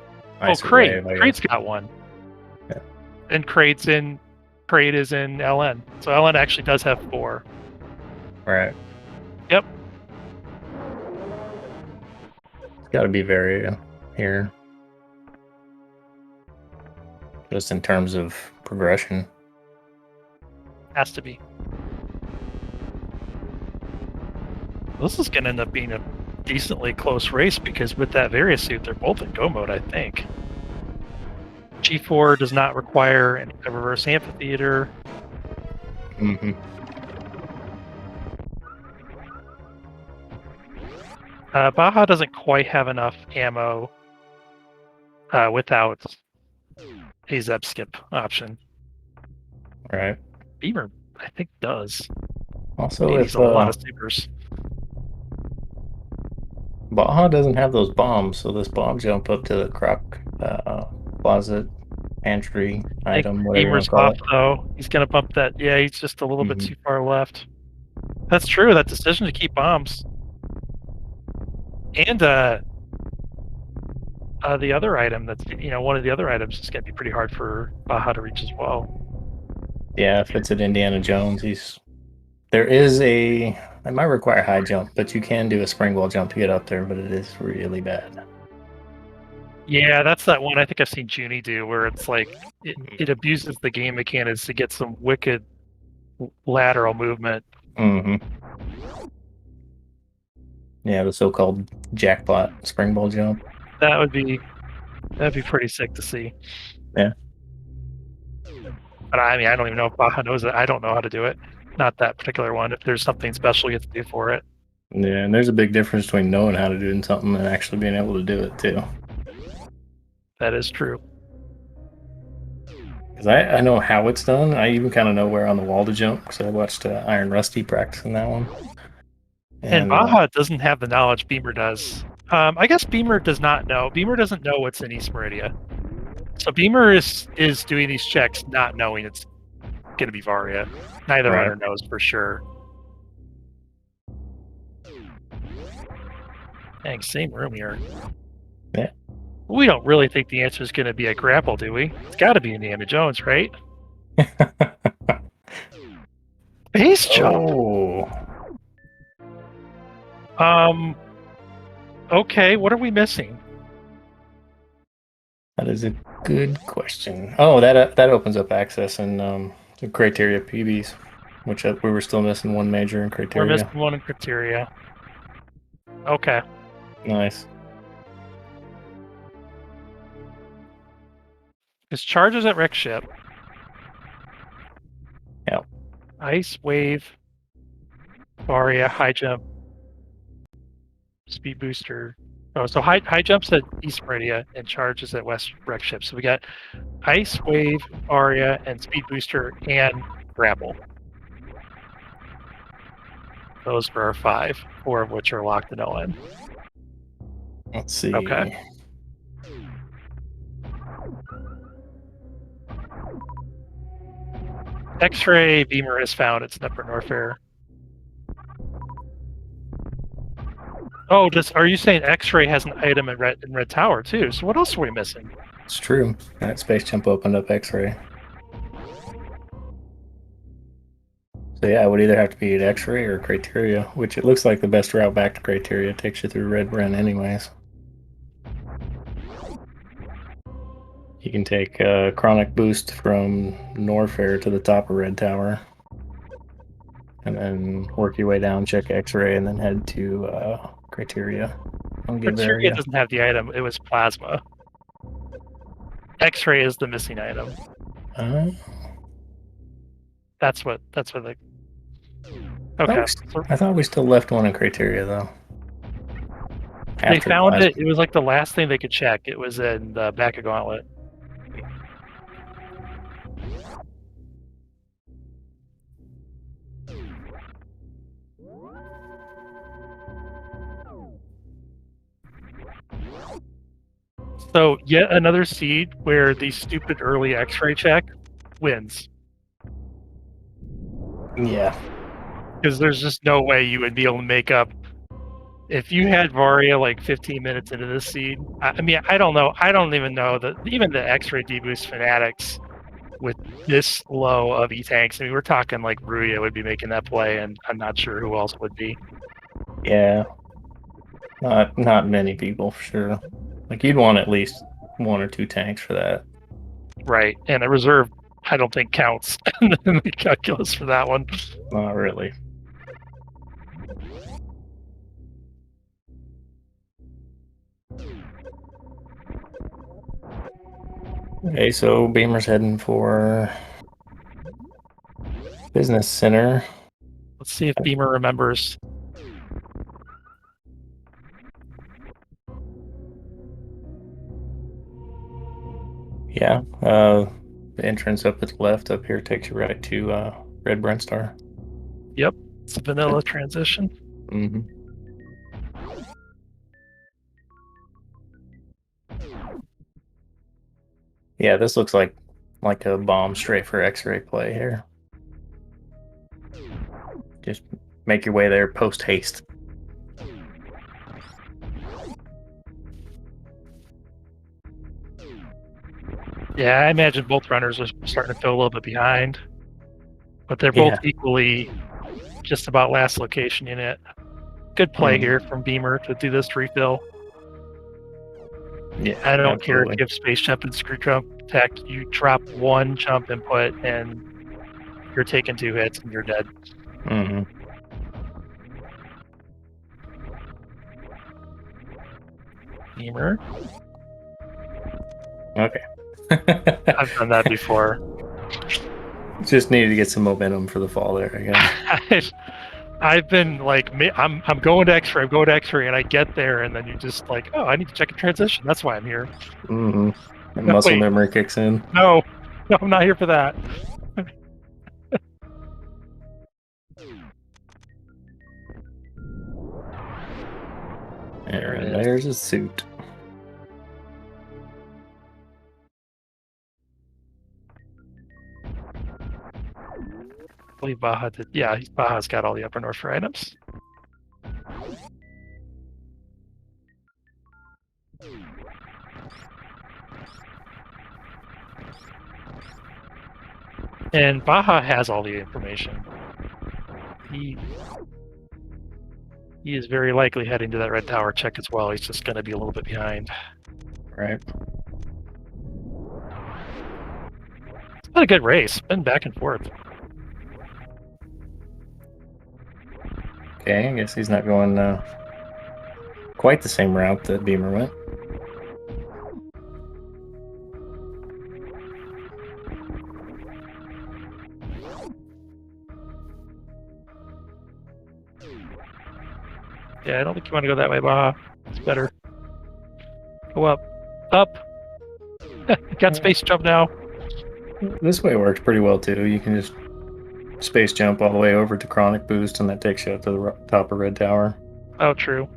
Crate. Crate's got one. Yeah. And Crate is in LN. So LN actually does have 4. Right. Yep. It's got to be Varia here. Just in terms of progression. Has to be. This is going to end up being a decently close race because with that Varia suit, they're both in go mode, I think. G4 does not require a reverse amphitheater. Mm-hmm. Baja doesn't quite have enough ammo without a Zeb skip option. Right. Beamer, I think, does. Also, He's a lot of supers. Baja doesn't have those bombs, so this bomb jump up to the Croc closet, pantry, item, whatever you want to call it. Though. He's going to bump that. Yeah, he's just a little bit too far left. That's true. That decision to keep bombs. And the other item that's, one of the other items is going to be pretty hard for Baja to reach as well. Yeah, if it's at Indiana Jones, there is it might require high jump, but you can do a springboard jump to get up there, but it is really bad. Yeah, that's that one I think I've seen Junie do, where it's like, it abuses the game mechanics to get some wicked lateral movement. Mm-hmm. Yeah, the so-called jackpot springboard jump. That'd be pretty sick to see. Yeah. But I mean, I don't even know if Baja knows it. I don't know how to do it. Not that particular one. If there's something special you have to do for it. Yeah, and there's a big difference between knowing how to do something and actually being able to do it too. That is true. Because I know how it's done. I even kind of know where on the wall to jump because I watched Iron Rusty practicing that one. And Baja doesn't have the knowledge Beamer does. I guess Beamer does not know. Beamer doesn't know what's in East Meridia. So Beamer is doing these checks not knowing it's going to be Varia. Neither runner knows for sure. Dang, same room here. Yeah. We don't really think the answer is going to be a grapple, do we? It's got to be Indiana Jones, right? Base jump. Oh. Okay, what are we missing? That is a Good question. Oh, that opens up access in the criteria PBs, which we were still missing one major in We're criteria. missing one in criteria. Okay. Nice. It's charges at wreck ship. Yeah. Ice, wave, Varia, high jump, speed booster. Oh, so high jumps at East Meridia and charges at West wreck ship. So we got ice, wave, Varia, and speed booster and grapple. Those are our 5, 4 of which are locked in ON. Let's see. Okay. X-ray beamer is found. It's Upper Norfair. Oh, are you saying X-ray has an item in Red Tower too? So what else are we missing? It's true. That space jump opened up X-ray. So yeah, it would either have to be at X-ray or criteria, which it looks like the best route back to criteria takes you through Red Bren anyways. You can take a chronic boost from Norfair to the top of Red Tower, and then work your way down, check X-ray, and then head to criteria. Criteria doesn't have the item. It was plasma. X-ray is the missing item. That's what the. Okay. I thought we still left one in criteria though. They found it. It was like the last thing they could check. It was in the back of Gauntlet. So yet another seed where the stupid early X-ray check wins. Yeah. Because there's just no way you would be able to make up. If you had Varia like 15 minutes into this seed, I mean, I don't know. I don't even know that even the X-ray deboost fanatics with this low of E-tanks, I mean, we're talking like Ruya would be making that play, and I'm not sure who else would be. Yeah. Not many people for sure. Like you'd want at least 1 or 2 tanks for that. Right, and a reserve I don't think counts in the calculus for that one. Not really. Okay, so Beamer's heading for Business Center. Let's see if Beamer remembers. Yeah, the entrance up at the left up here takes you right to Red Brent Star. Yep, it's a vanilla transition. Mm-hmm. Yeah, this looks like a bomb straight for X-ray play here. Just make your way there post haste. Yeah, I imagine both runners are starting to feel a little bit behind, but they're both equally just about last location unit. Good play here from Beamer to do this refill. Yeah, I don't care if you have space jump and screw jump tech. You drop 1 jump input and you're taking 2 hits and you're dead. Mm-hmm. Beamer. Okay. I've done that before. Just needed to get some momentum for the fall there, I guess. I've been like, I'm going to X-ray, and I get there, and then you just like, oh, I need to check a transition. That's why I'm here. Mm-hmm. And muscle memory kicks in. No, I'm not here for that. And there's a suit. I believe Baja did. Yeah, Baja's got all the Upper North for items. And Baja has all the information. He is very likely heading to that Red Tower check as well. He's just going to be a little bit behind. Right. What a good race. Been back and forth. Okay, I guess he's not going quite the same route that Beamer went. Yeah, I don't think you want to go that way, Baja. It's better. Go up. Up! Got space jump now. This way works pretty well too. You can just space jump all the way over to Chronic Boost, and that takes you up to the top of Red Tower. Oh, true.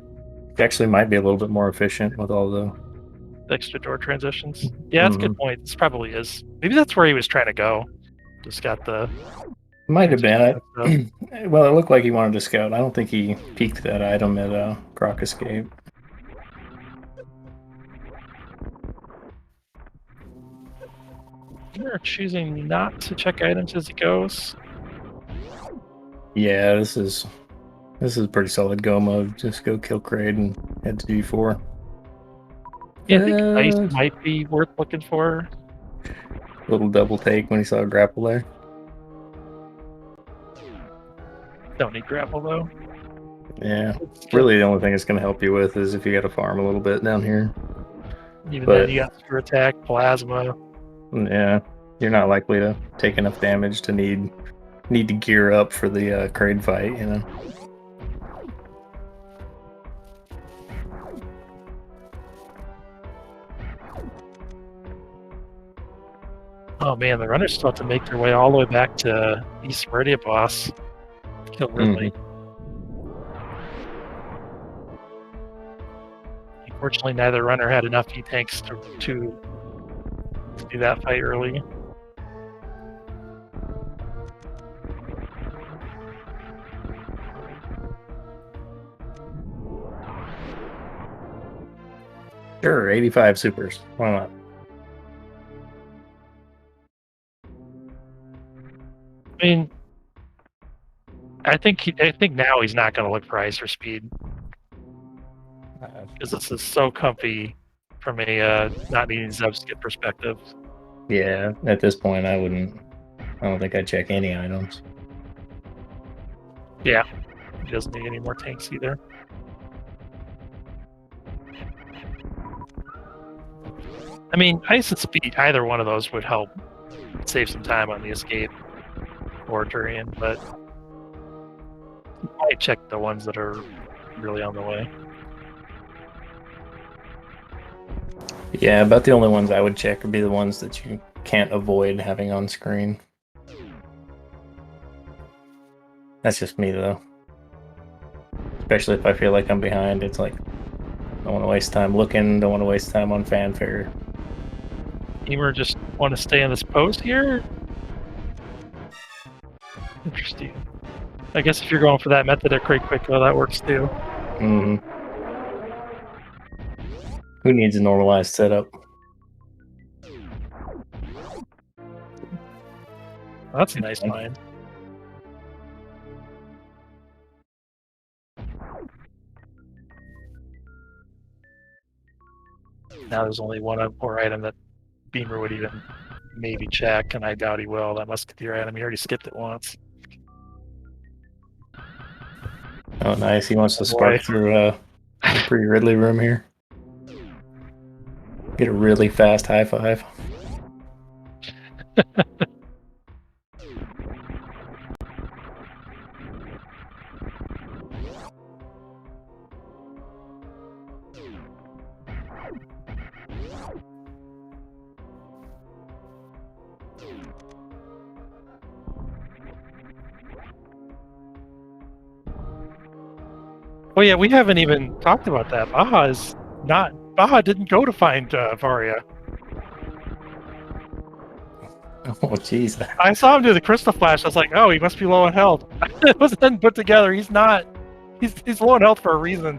It actually might be a little bit more efficient with all the Extra door transitions. Yeah, that's a good point. This probably is. Maybe that's where he was trying to go. Just got the... Might have been. Well, it looked like he wanted to scout. I don't think he peeked that item at Croc Escape. You're choosing not to check items as he goes. Yeah, this is a pretty solid go mode. Just go kill Kraid and head to G4. Yeah, I think ice might be worth looking for. Little double take when he saw a grapple there. Don't need grapple though. Yeah, really the only thing it's going to help you with is if you got to farm a little bit down here. Even then, you got super attack, plasma. Yeah, you're not likely to take enough damage to need to gear up for the Kraid fight, you know. Oh man, the runners still have to make their way all the way back to East Meridia boss. Kill Ridley. Unfortunately, neither runner had enough E-tanks to do that fight early. Sure, 85 supers. Why not? I mean, I think now he's not going to look for ice or speed because this is so comfy from a not needing Zebskit perspective. Yeah, at this point, I don't think I'd check any items. Yeah, he doesn't need any more tanks either. I mean, ice and speed, either one of those would help save some time on the escape or Turian, but I check the ones that are really on the way. Yeah, about the only ones I would check would be the ones that you can't avoid having on screen. That's just me, though. Especially if I feel like I'm behind, it's like, don't want to waste time looking, don't want to waste time on fanfare. Emer just want to stay in this post here? Interesting. I guess if you're going for that method of Kraid quick, that works too. Mm-hmm. Who needs a normalized setup? That's a nice line. Now there's only one more item that Beamer would even maybe check, and I doubt he will. That Musketeer item, he already skipped it once. Oh, nice. He wants to spark through the pre-Ridley room here. Get a really fast high five. Oh yeah, we haven't even talked about that. Baja didn't go to find Varia. Oh, jeez. I saw him do the crystal flash. I was like, oh, he must be low on health. It wasn't put together. He's not. He's low on health for a reason.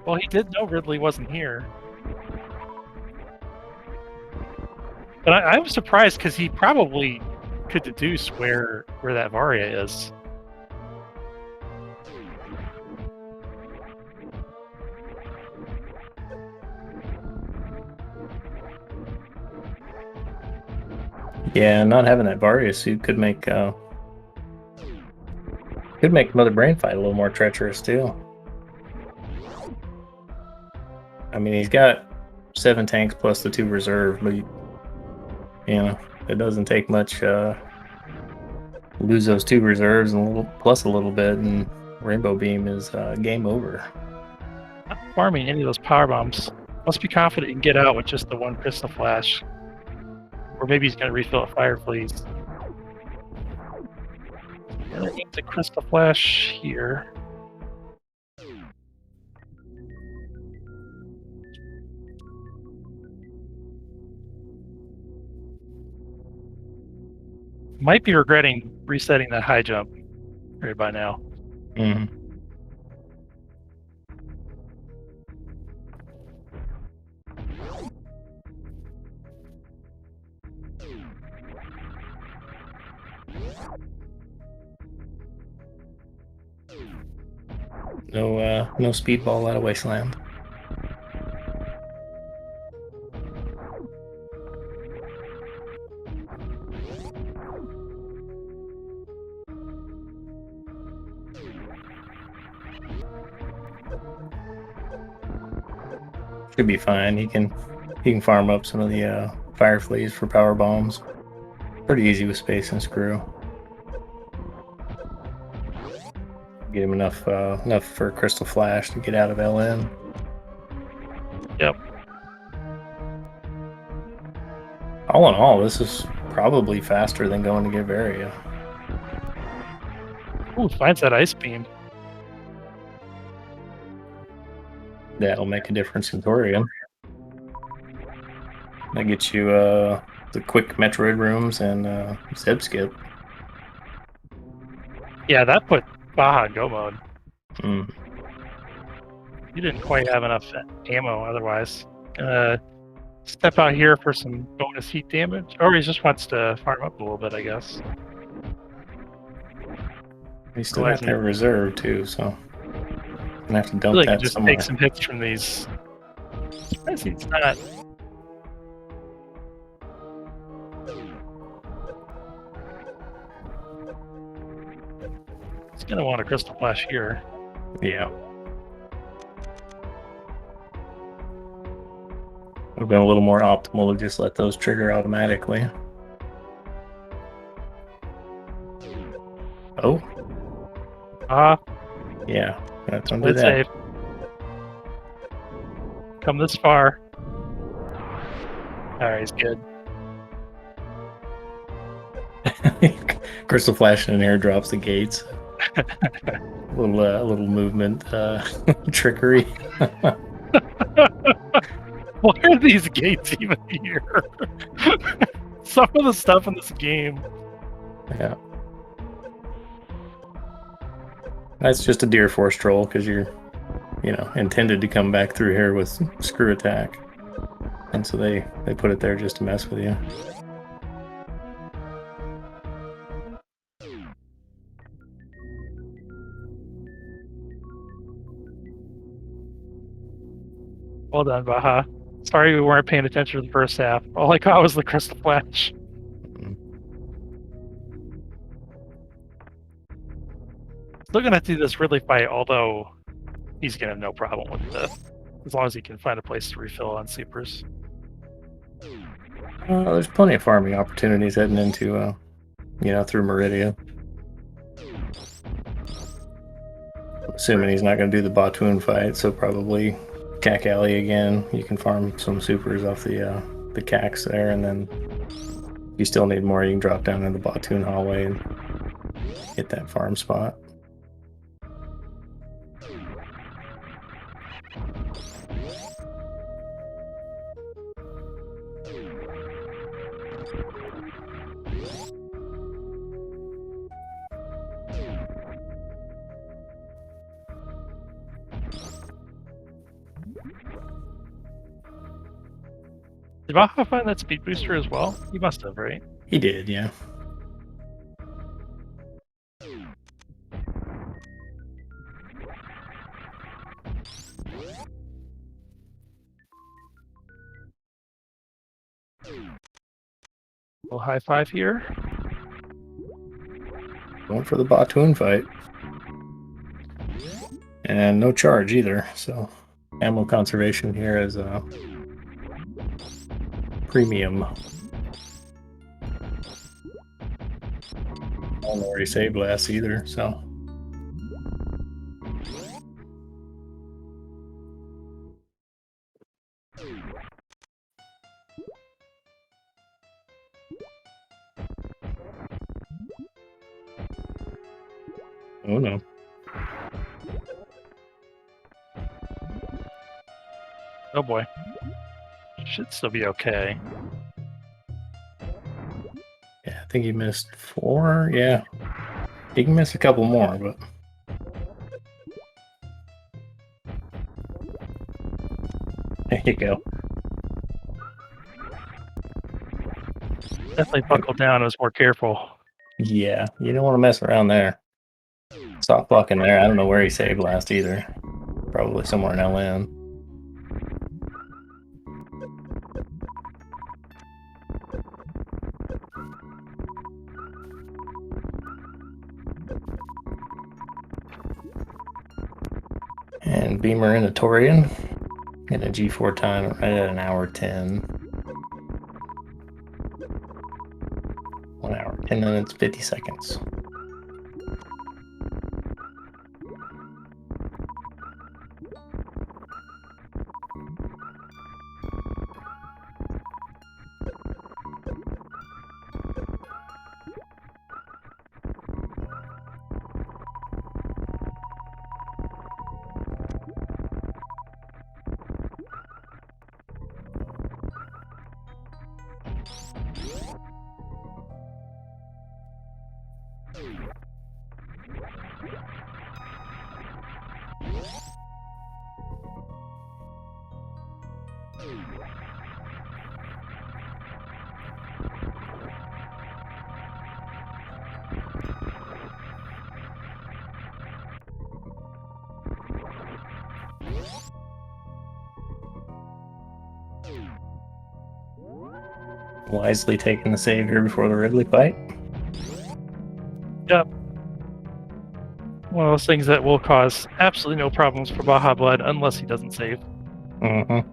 Well, he did know Ridley wasn't here. But I was surprised because he probably could deduce where that Varia is. Yeah, not having that Varia suit could make Mother Brain fight a little more treacherous too. I mean, he's got 7 tanks plus the 2 reserve, but it doesn't take much. Lose those 2 reserves and plus a little bit, and Rainbow Beam is game over. Not farming any of those power bombs. Must be confident you can get out with just the 1 crystal flash. Or maybe he's going to refill a fire fleas. Gonna need the crystal flash here. Might be regretting resetting that high jump right by now. Mm-hmm. No speedball out of Wasteland. Should be fine. He can farm up some of the fire fleas for power bombs. Pretty easy with space and screw. Get him enough for Crystal Flash to get out of LN. Yep. All in all, this is probably faster than going to get Varia. Ooh, finds that ice beam. That'll make a difference in Torian. That gets you the quick Metroid rooms and Zeb skip. Yeah, that put Baja in go mode. Mm. You didn't quite have enough ammo otherwise. Step out here for some bonus heat damage. Or he just wants to farm up a little bit, I guess. He's still got their reserve too, so gonna have to dump really that just somewhere. take some hits from these. Surprised he's not. He's gonna want a crystal flash here. Yeah. Would have been a little more optimal to just let those trigger automatically. Oh. Yeah, don't do that. Safe. Come this far. Alright, he's good. Crystal Flash in air drops the gates. little movement trickery. Why are these gates even here? Some of the stuff in this game. Yeah. That's just a Deer Force troll because you're, intended to come back through here with screw attack. And so they put it there just to mess with you. Well done, Baja. Sorry we weren't paying attention to the first half. All I caught was the crystal flash. Still gonna do this really fight, although he's gonna have no problem with this, as long as he can find a place to refill on supers. There's plenty of farming opportunities heading into, through Meridia. Assuming he's not going to do the Batoon fight, so probably Cack Alley again. You can farm some supers off the Cacks there, and then if you still need more, you can drop down in the Batoon hallway and hit that farm spot. Did Baja find that speed booster as well? He must have, right? He did, yeah. Little high five here. Going for the Batoon fight. And no charge either, so ammo conservation here is a premium. I don't know where he saved last either, so. Oh no. Oh boy. Should still be okay. Yeah, I think he missed 4. Yeah. He can miss a couple more, but. There you go. Definitely buckled down and was more careful. Yeah, you don't want to mess around there. Soft blocking there. I don't know where he saved last either. Probably somewhere in LN. And Beamer in a Torian. And a G4 time right at an hour 10. 1 hour, 10 minutes, 50 seconds. Wisely taking the save here before the Ridley fight. Yep. One of those things that will cause absolutely no problems for Baja Blood unless he doesn't save. Mm-hmm.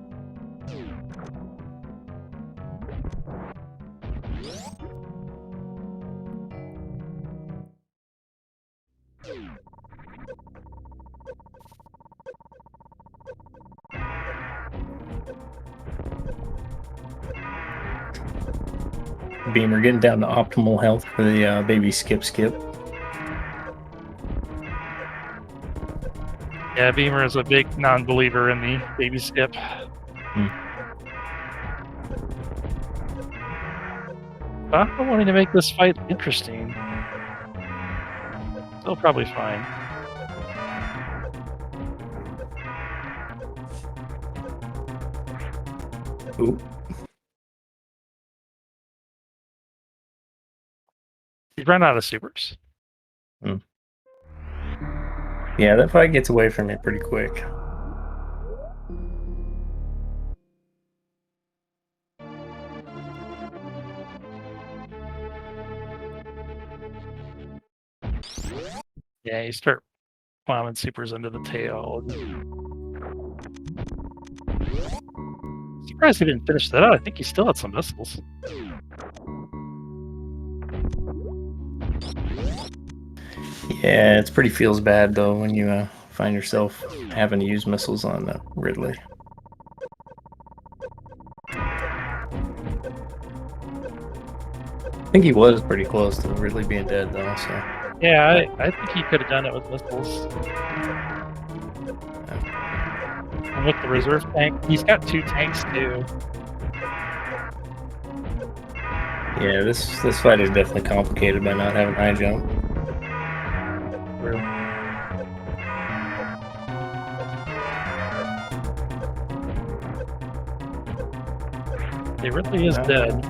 Beamer getting down to optimal health for the baby skip. Yeah, Beamer is a big non-believer in the baby skip. Baja wanting to make this fight interesting. Still probably fine. Ooh. He's run out of supers. Yeah, that fight gets away from me pretty quick. Yeah, you start bombing supers into the tail. Surprised he didn't finish that out. I think he still had some missiles. Yeah, it's pretty feels bad though when you find yourself having to use missiles on Ridley. I think he was pretty close to Ridley being dead though, so. Yeah, I think he could have done it with missiles. And with the reserve tank, he's got 2 tanks too. Yeah, this fight is definitely complicated by not having high jump. He really is dead.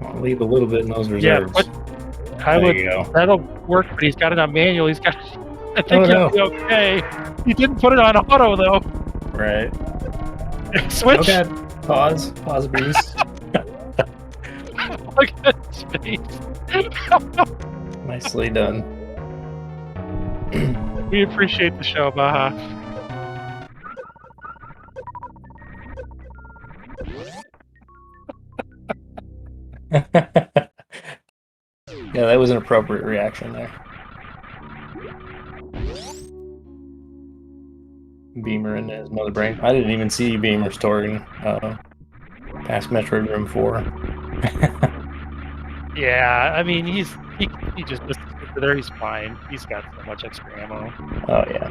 I'll leave a little bit in those reserves. Yeah, but that'll work, but he's got it on manual. He's got, I think he'll be okay. He didn't put it on auto though. Right. Switch. Okay. Pause, beast. Look at his face. Nicely done. We appreciate the show, Baja. Yeah, that was an appropriate reaction there. Beamer in his mother brain. I didn't even see Beamer storing past Metroid Room 4. Yeah, I mean, he just missed it there. He's fine. He's got so much extra ammo. Oh, yeah.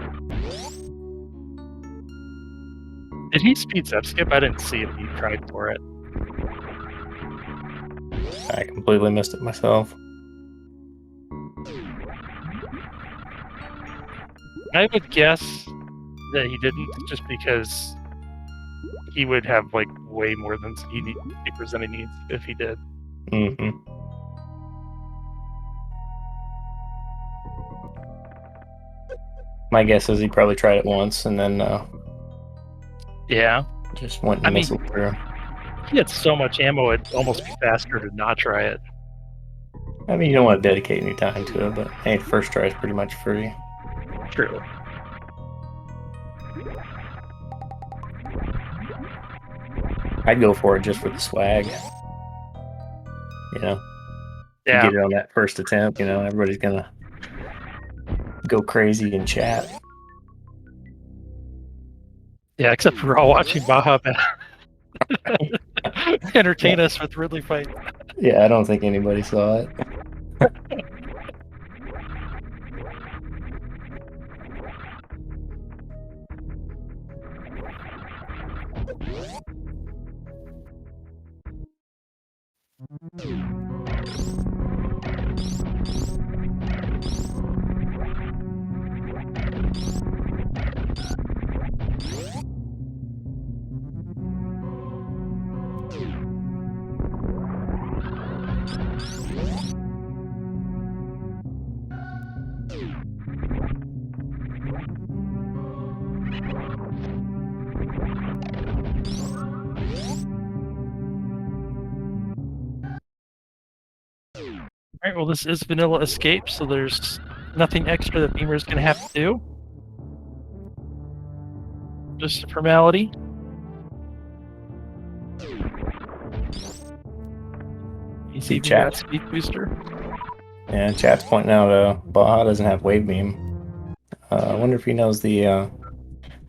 Did he speed zip skip? I didn't see if he tried for it. I completely missed it myself. I would guess that he didn't, just because he would have like way more than papers than he needs if he did. Mm-hmm. My guess is he probably tried it once and then Yeah, just went and whistled through. he had so much ammo, it'd almost be faster to not try it. I mean, you don't want to dedicate any time to it, but hey, first try is pretty much free. True. I'd go for it just for the swag. You know? Yeah. You get it on that first attempt, you know, everybody's gonna go crazy in chat. Yeah, except we're all watching Baja entertain us with Ridley fight. Yeah, I don't think anybody saw it. Alright, well, this is Vanilla Escape, so there's nothing extra that Beamer's gonna have to do. Just a formality. He's even got speed booster. Yeah, chat's pointing out Baja doesn't have wave beam. I wonder if he knows the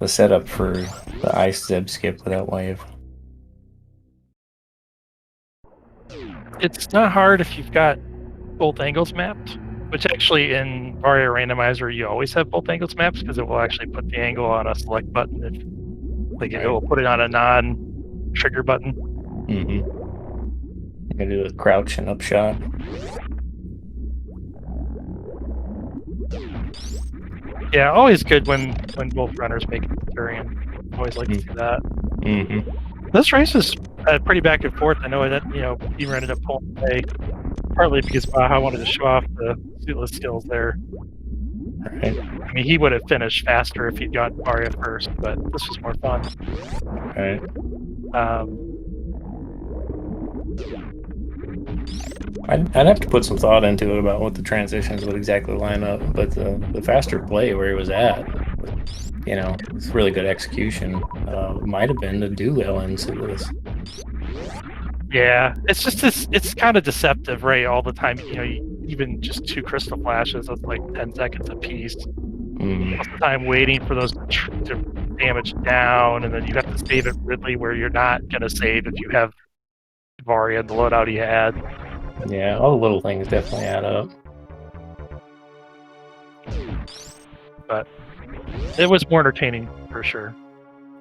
setup for the ice zeb skip without wave. It's not hard if you've got both angles mapped, which actually in Varia Randomizer you always have both angles mapped because it will actually put the angle on a select button. If, like, it will put it on a non-trigger button. Mm-hmm. You can do a crouch and upshot. Yeah, always good when both runners make it to Turian. Always like to see that. Mm-hmm. This race is pretty back and forth. I know that, you know, Beamer ended up pulling away, partly because Baja wanted to show off the suitless skills there. Right. I mean, he would have finished faster if he'd got Aria first, but this was more fun. Right. I'd have to put some thought into it about what the transitions would exactly line up, but the faster play where he was at, you know, it's really good execution. Might have been the do in suitless. Yeah, it's just it's kind of deceptive, right? All the time, you know, even just 2 crystal flashes, that's like 10 seconds a piece. Most of the time waiting for those to damage down, and then you have to save it Ridley where you're not going to save if you have Varia, the loadout he had. Yeah, all the little things definitely add up. But it was more entertaining for sure.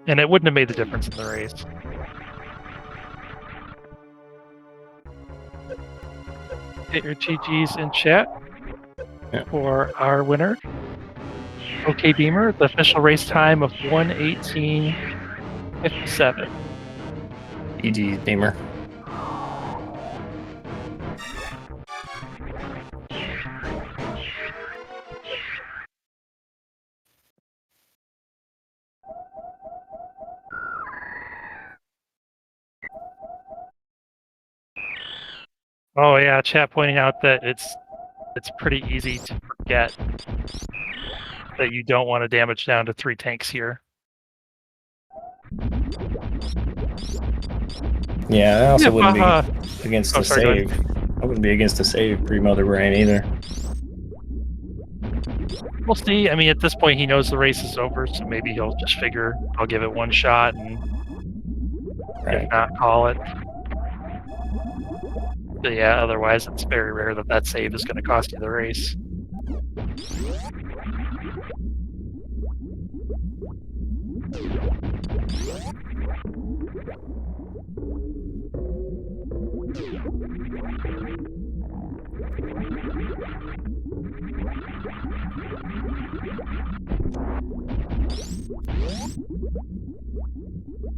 And it wouldn't have made the difference in the race. Hit your GGs in chat for our winner. OK Beamer, the official race time of 1:18:57. GG Beamer. Oh yeah, chat pointing out that it's pretty easy to forget that you don't want to damage down to 3 tanks here. Yeah, I also wouldn't be Baja. against Oh, the sorry, go save. ahead. I wouldn't be against the save pre-mother brain either. We'll see. I mean, at this point, he knows the race is over, so maybe he'll just figure I'll give it one shot, and if Right. not, call it. But yeah, otherwise, it's very rare that that save is going to cost you the race.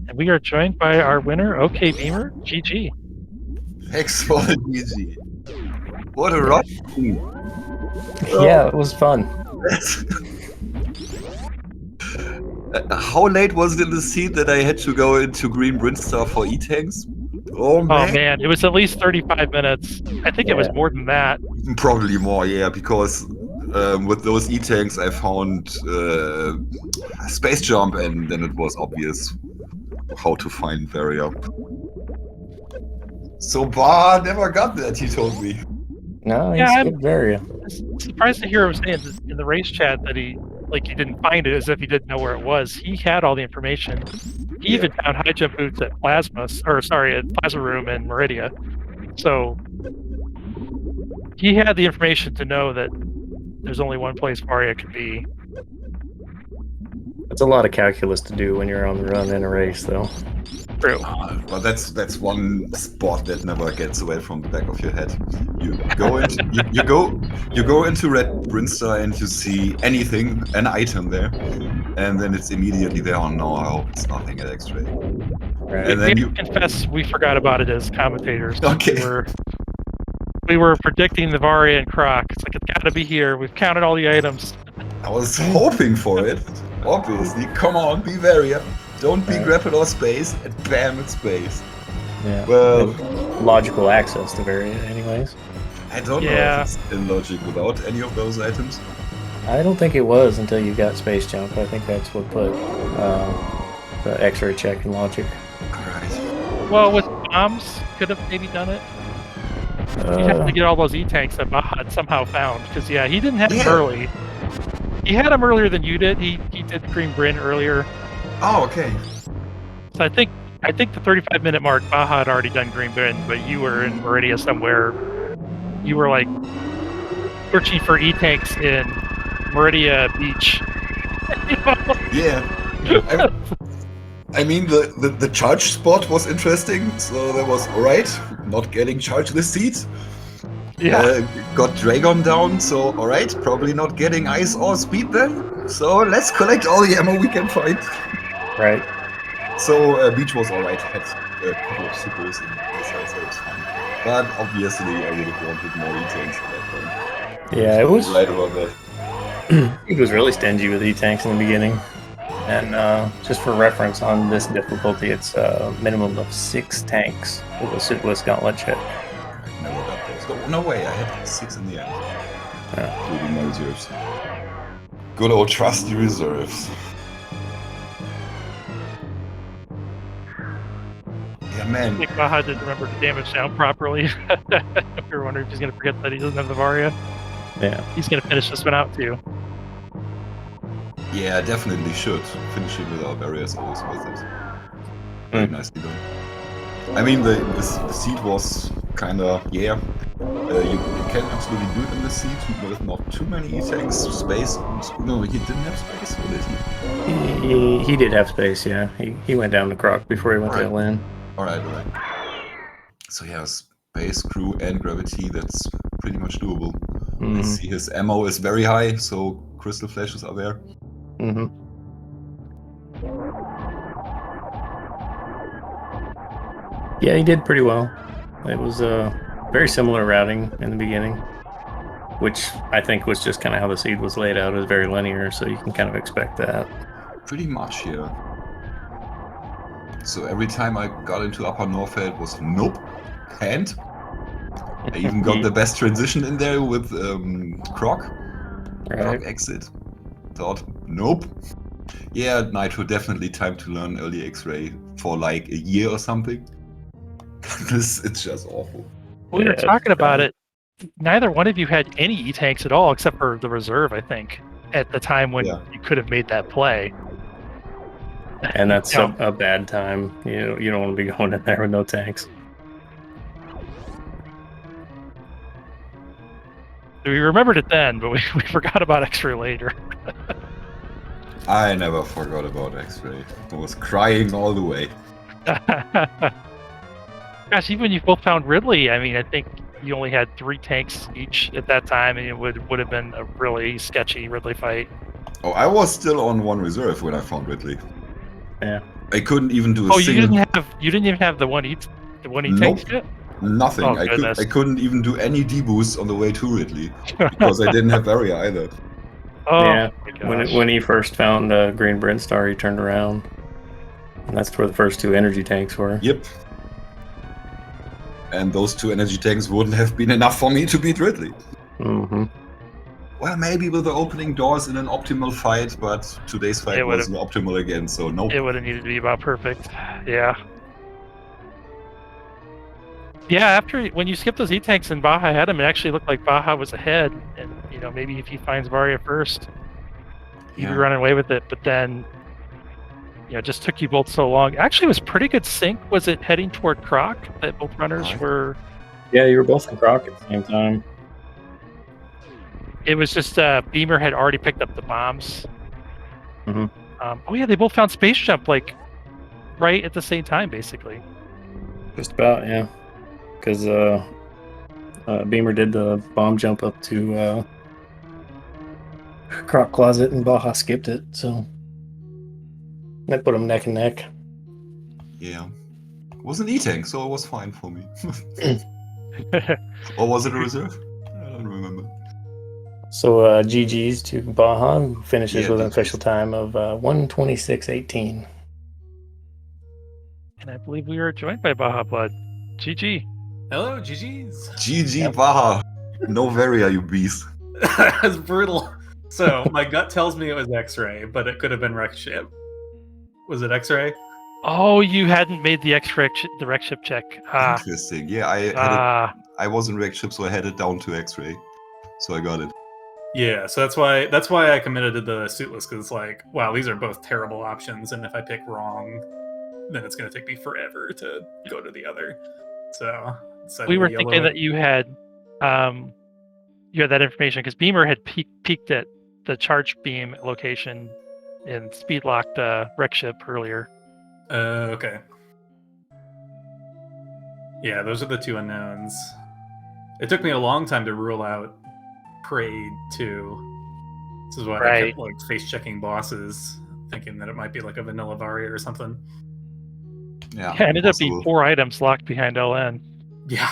And we are joined by our winner, OK Beamer. GG. Thanks for the GG. What a rock. Yeah, it was fun. How late was it in the seat that I had to go into Green Brinstar for E-Tanks? Oh man, it was at least 35 minutes. I think it was more than that. Probably more, yeah, because with those E-Tanks I found Space Jump, and then it was obvious how to find Varia. So Baja never got that, he told me. No, he skipped Varia. I'm surprised to hear him saying in the race chat that he didn't find it, as if he didn't know where it was. He had all the information. He even found high jump boots at Plasma Room in Meridia. So he had the information to know that there's only one place Varia could be. It's a lot of calculus to do when you're on the run in a race, though. True. But that's one spot that never gets away from the back of your head. You go into you go into Red Brinstar and you see anything, an item there, and then it's immediately there. Oh no, I hope it's nothing at X-ray. Right. And then you confess we forgot about it as commentators. Okay. We were predicting the Varia and Croc. It's like, it's gotta be here. We've counted all the items. I was hoping for it. Obviously, come on, be Varia. Don't be grapple or space, and bam, it's space. Yeah. Well, logical access to Varia, anyways. I don't know if it's in logic without any of those items. I don't think it was until you got Space Jump. I think that's what put the X-ray check in logic. Alright. Well, with bombs, could have maybe done it. You'd have to get all those E-tanks that Baja had somehow found, because he didn't have them early. He had them earlier than you did. He did Green Bryn earlier. Oh, okay. So I think the 35-minute mark, Baja had already done Green Bryn, but you were in Meridia somewhere. You were like searching for E-tanks in Meridia Beach. Yeah. I mean, the charge spot was interesting, so that was alright. Not getting charged this seat. Yeah. Got Dragon down, so alright. Probably not getting ice or speed then. So let's collect all the ammo we can find. Right. So beach was alright. Had a couple of supers in this house, so it was fine. But obviously, I would have wanted more E-tanks at that point. Yeah, it was right about that. He was really stingy with E-tanks in the beginning. And just for reference, on this difficulty, it's a minimum of 6 tanks with a suitless gauntlet check. I never got those. No way, I had 6 in the end. Yeah. Including my reserves. Good old trusty reserves. Yeah, man. I think Baja didn't remember to damage down properly. We were wondering if he's going to forget that he doesn't have the Varia. Yeah. He's going to finish this one out, too. Yeah, definitely should. Finishing without barriers always worth it. Very nicely done. I mean, the seat was kinda, you can absolutely do it in the seat with not too many E-tanks. Space, no, he didn't have space, or did he? He did have space, yeah. He went down the Croc before he went to LN. Alright. So yeah, space, crew, and gravity, that's pretty much doable. I see his ammo is very high, so crystal flashes are there. Yeah, he did pretty well. It was very similar routing in the beginning, which I think was just kind of how the seed was laid out. It was very linear, so you can kind of expect that. Pretty much, yeah. So every time I got into Upper Norfair, it was nope, hand. I even got the best transition in there with Croc. Right. Croc exit. Thought, nope. Yeah, Nitro, definitely time to learn early X-ray for like a year or something. It's just awful. We were Yeah, talking about fun. it. Neither one of you had any E-tanks at all, except for the reserve, I think, at the time when Yeah. you could have made that play. And that's Yeah. a bad time. You don't want to be going in there with no tanks. We remembered it then, but we forgot about X-ray later. I never forgot about X-ray. I was crying all the way. Gosh, even when you both found Ridley, I mean, I think you only had 3 tanks each at that time, and it would have been a really sketchy Ridley fight. Oh, I was still on 1 reserve when I found Ridley. Yeah. I couldn't even do a You single... didn't even have the one E Nope. tanks yet? Nothing. Oh, I couldn't even do any deboost on the way to Ridley because I didn't have Varia either. Oh, Yeah. my gosh. When he first found Green Brintstar, he turned around. And that's where the first 2 energy tanks were. Yep. And those 2 energy tanks wouldn't have been enough for me to beat Ridley. Mm-hmm. Well, maybe with the opening doors in an optimal fight, but today's fight wasn't optimal again, so nope. It would have needed to be about perfect. Yeah. Yeah, when you skip those E-tanks and Baja had him, it actually looked like Baja was ahead. And, maybe if he finds Varia first, he'd be running away with it. But then, it just took you both so long. Actually, it was pretty good sync. Was it heading toward Croc that both runners were? Yeah, you were both in Croc at the same time. It was just Beamer had already picked up the bombs. Mm-hmm. Oh yeah, they both found Space Jump like right at the same time, basically. Just about, yeah. Because Beamer did the bomb jump up to Croc Closet and Baja skipped it, so that put them neck and neck. Yeah. It was an E-tank, so it was fine for me. Or was it a reserve? I don't remember. So GG's to Baja, who finishes with an official time of 1:26.18. And I believe we were joined by Baja Blood. GG. Hello, GG's. GG Baja. No Varia, you beast. That's brutal. So my gut tells me it was X-ray, but it could have been Wreck Ship. Was it X-ray? Oh, you hadn't made the Wreck Ship check. Interesting. Yeah, I was in Wreck Ship, so I had it down to X-ray. So I got it. Yeah, so that's why I committed to the suitless, because it's like, wow, these are both terrible options, and if I pick wrong, then it's going to take me forever to go to the other. So we were thinking that you had that information because Beamer had peeked at the charge beam location and speed locked Wreck Ship earlier. Okay. Yeah, those are the 2 unknowns. It took me a long time to rule out Parade too. This is why I kept like face checking bosses, thinking that it might be like a vanilla Varia or something. Yeah, it ended up being 4 items locked behind LN. Yeah.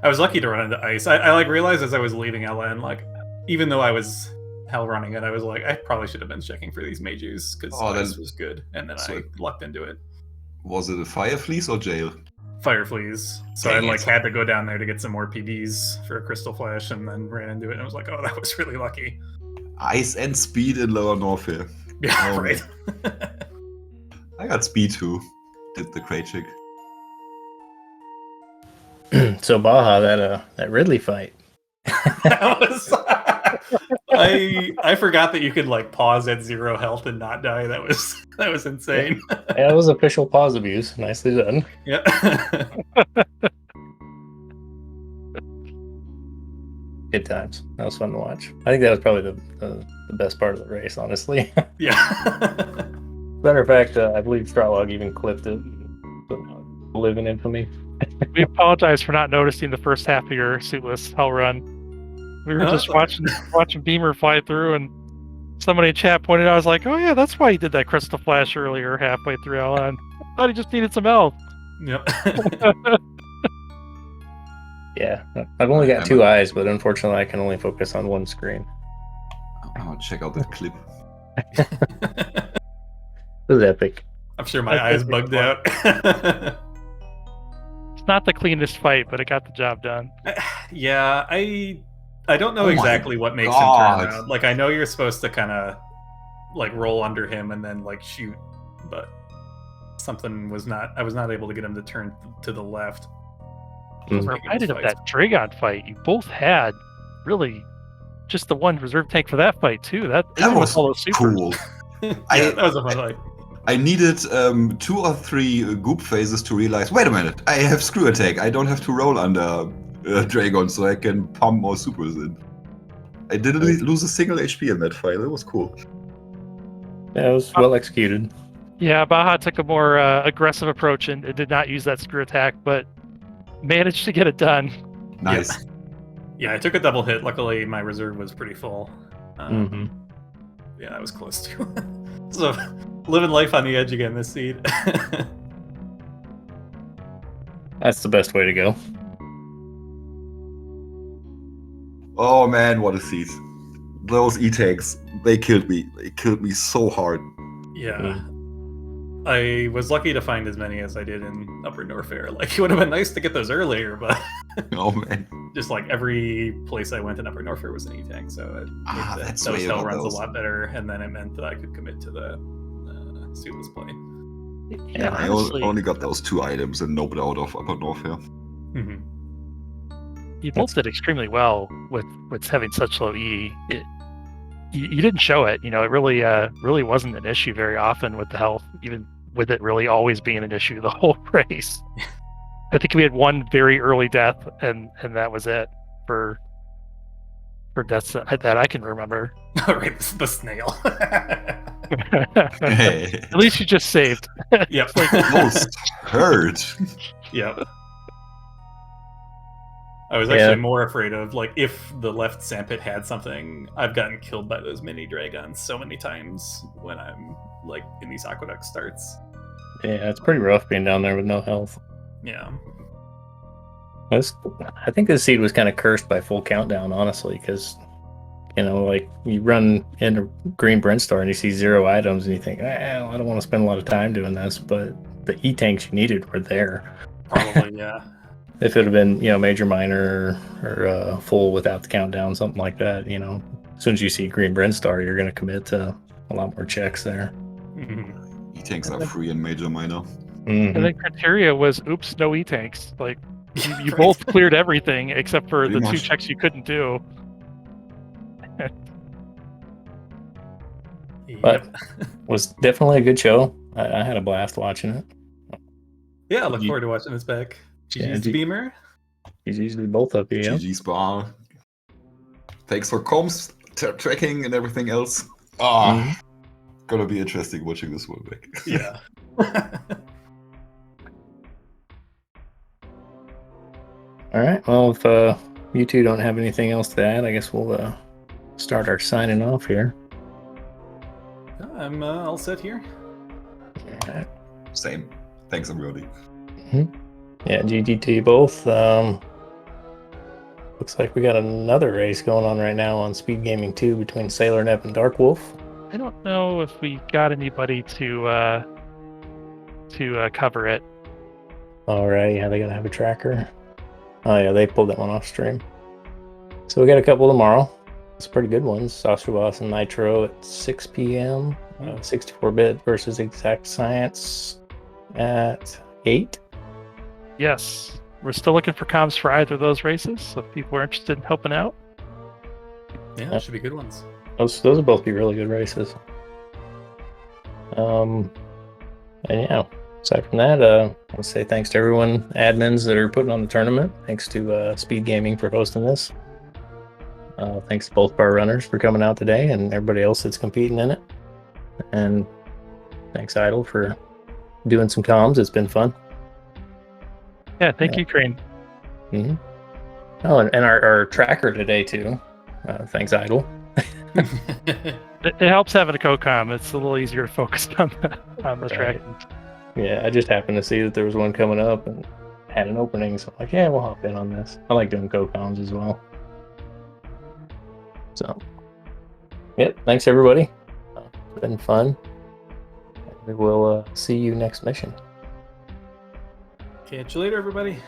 I was lucky to run into ice. I like realized as I was leaving LN, like even though I was hell running it, I was like, I probably should have been checking for these mages because ice was good, and then I lucked into it. Was it a Fire Fleece or jail? Fire Fleas. So I like had to go down there to get some more PBs for a Crystal Flash, and then ran into it, and I was like, oh, that was really lucky. Ice and speed in Lower Norfair. Yeah, right. I got speed too. Did the crate trick. So Baja, that Ridley fight. That was. I forgot that you could like pause at 0 health and not die. That was insane. Yeah, it was official pause abuse. Nicely done. Yeah. Good times. That was fun to watch. I think that was probably the best part of the race, honestly. Yeah. Matter of fact, I believe Strawlog even clipped it. Live in infamy. We apologize for not noticing the first half of your suitless hell run. We were just watching Beamer fly through, and somebody in chat pointed out, I was like, oh yeah, that's why he did that Crystal Flash earlier halfway through LN. I thought he just needed some health. Yep. Yeah, I've only got 2 eyes, but unfortunately I can only focus on one screen. I'll check out that clip. It was epic. I'm sure my eyes bugged out. not the cleanest fight, but it got the job done. Yeah, I don't know Oh my exactly what makes him God. turn around. Like, I know you're supposed to kind of like roll under him and then like shoot, but something was not. I was not able to get him to turn to the left. I'm reminded of that Dragon fight. You both had really just the one reserve tank for that fight too. That That even was with all those supers. cool. Yeah, that was a fun fight. I needed 2 or 3 goop phases to realize, wait a minute, I have screw attack. I don't have to roll under Dragon, so I can pump more supers in. I didn't lose a single HP in that fight. It was cool. Yeah, it was well executed. Yeah, Baja took a more aggressive approach and did not use that screw attack, but managed to get it done. Nice. Yeah, I took a double hit. Luckily, my reserve was pretty full. Yeah, I was close to. So, living life on the edge again this seed. That's the best way to go. Oh man, what a seed. Those E-tanks, they killed me. They killed me so hard. Yeah. I was lucky to find as many as I did in Upper Norfair. Like, it would have been nice to get those earlier, but Oh man. just like every place I went in Upper Norfair was an E-tank, so it made that's those way hell about runs those. a lot better, and then it meant that I could commit to the suitless play. Yeah, I honestly, only got those 2 items and noped out of Upper North here. Mm-hmm. you both did extremely well with having such low E. You didn't show it. You know, it really wasn't an issue very often with the health, even with it really always being an issue the whole race. I think we had one very early death, and that was it for deaths that I can remember. Right, the snail. At least you just saved. Yep. Those hurt. Yep. I was actually more afraid of, like, if the left sandpit had something. I've gotten killed by those mini dragons so many times when I'm, like, in these aqueduct starts. Yeah, it's pretty rough being down there with no health. Yeah. I think this seed was kind of cursed by full countdown, honestly, because, you know, like, you run into Green Brent Store and you see 0 items and you think, I don't want to spend a lot of time doing this, but the E-tanks you needed were there. Probably, yeah. If it had been, you know, major, minor, or full without the countdown, something like that, you know, as soon as you see Green Brent Star, you're going to commit to a lot more checks there. Mm-hmm. E-tanks are free in major, minor. And then criteria was, oops, no E-tanks. Like, you both cleared everything except for Pretty the 2 much. checks you couldn't do. But was definitely a good show. I had a blast watching it. Yeah, I look forward to watching this back. GG's Beamer. GG's to both of you. GG's bar. Thanks for comms, tracking, and everything else. Gonna be interesting watching this one back. Yeah. All right. Well, if you two don't have anything else to add, I guess we'll start our signing off here. I'm all set here. All right. Same. Thanks, everybody. Yeah, GG to you both. Looks like we got another race going on right now on Speed Gaming 2 between Sailor Nep and Dark Wolf. I don't know if we got anybody to cover it. All right. Yeah, they gotta have a tracker. Oh yeah, they pulled that one off stream. So we got a couple tomorrow. It's pretty good ones. Sausage Boss and Nitro at 6 p.m. 64-bit versus Exact Science at 8. Yes. We're still looking for comms for either of those races, so if people are interested in helping out. Yeah, that should be good ones. Those will both be really good races. And yeah, aside from that, I want to say thanks to everyone, admins that are putting on the tournament. Thanks to Speed Gaming for hosting this. Thanks to both bar runners for coming out today and everybody else that's competing in it. And thanks, Idle, for doing some comms. It's been fun. Yeah, thank you, Crane. Mm-hmm. Oh, and our tracker today, too. Thanks, Idle. It helps having a co-com. It's a little easier to focus on the tracking. Yeah, I just happened to see that there was one coming up and had an opening, so I'm like, yeah, we'll hop in on this. I like doing co-coms as well. So, yep, thanks everybody. It's been fun. We will see you next mission. Catch you later, everybody.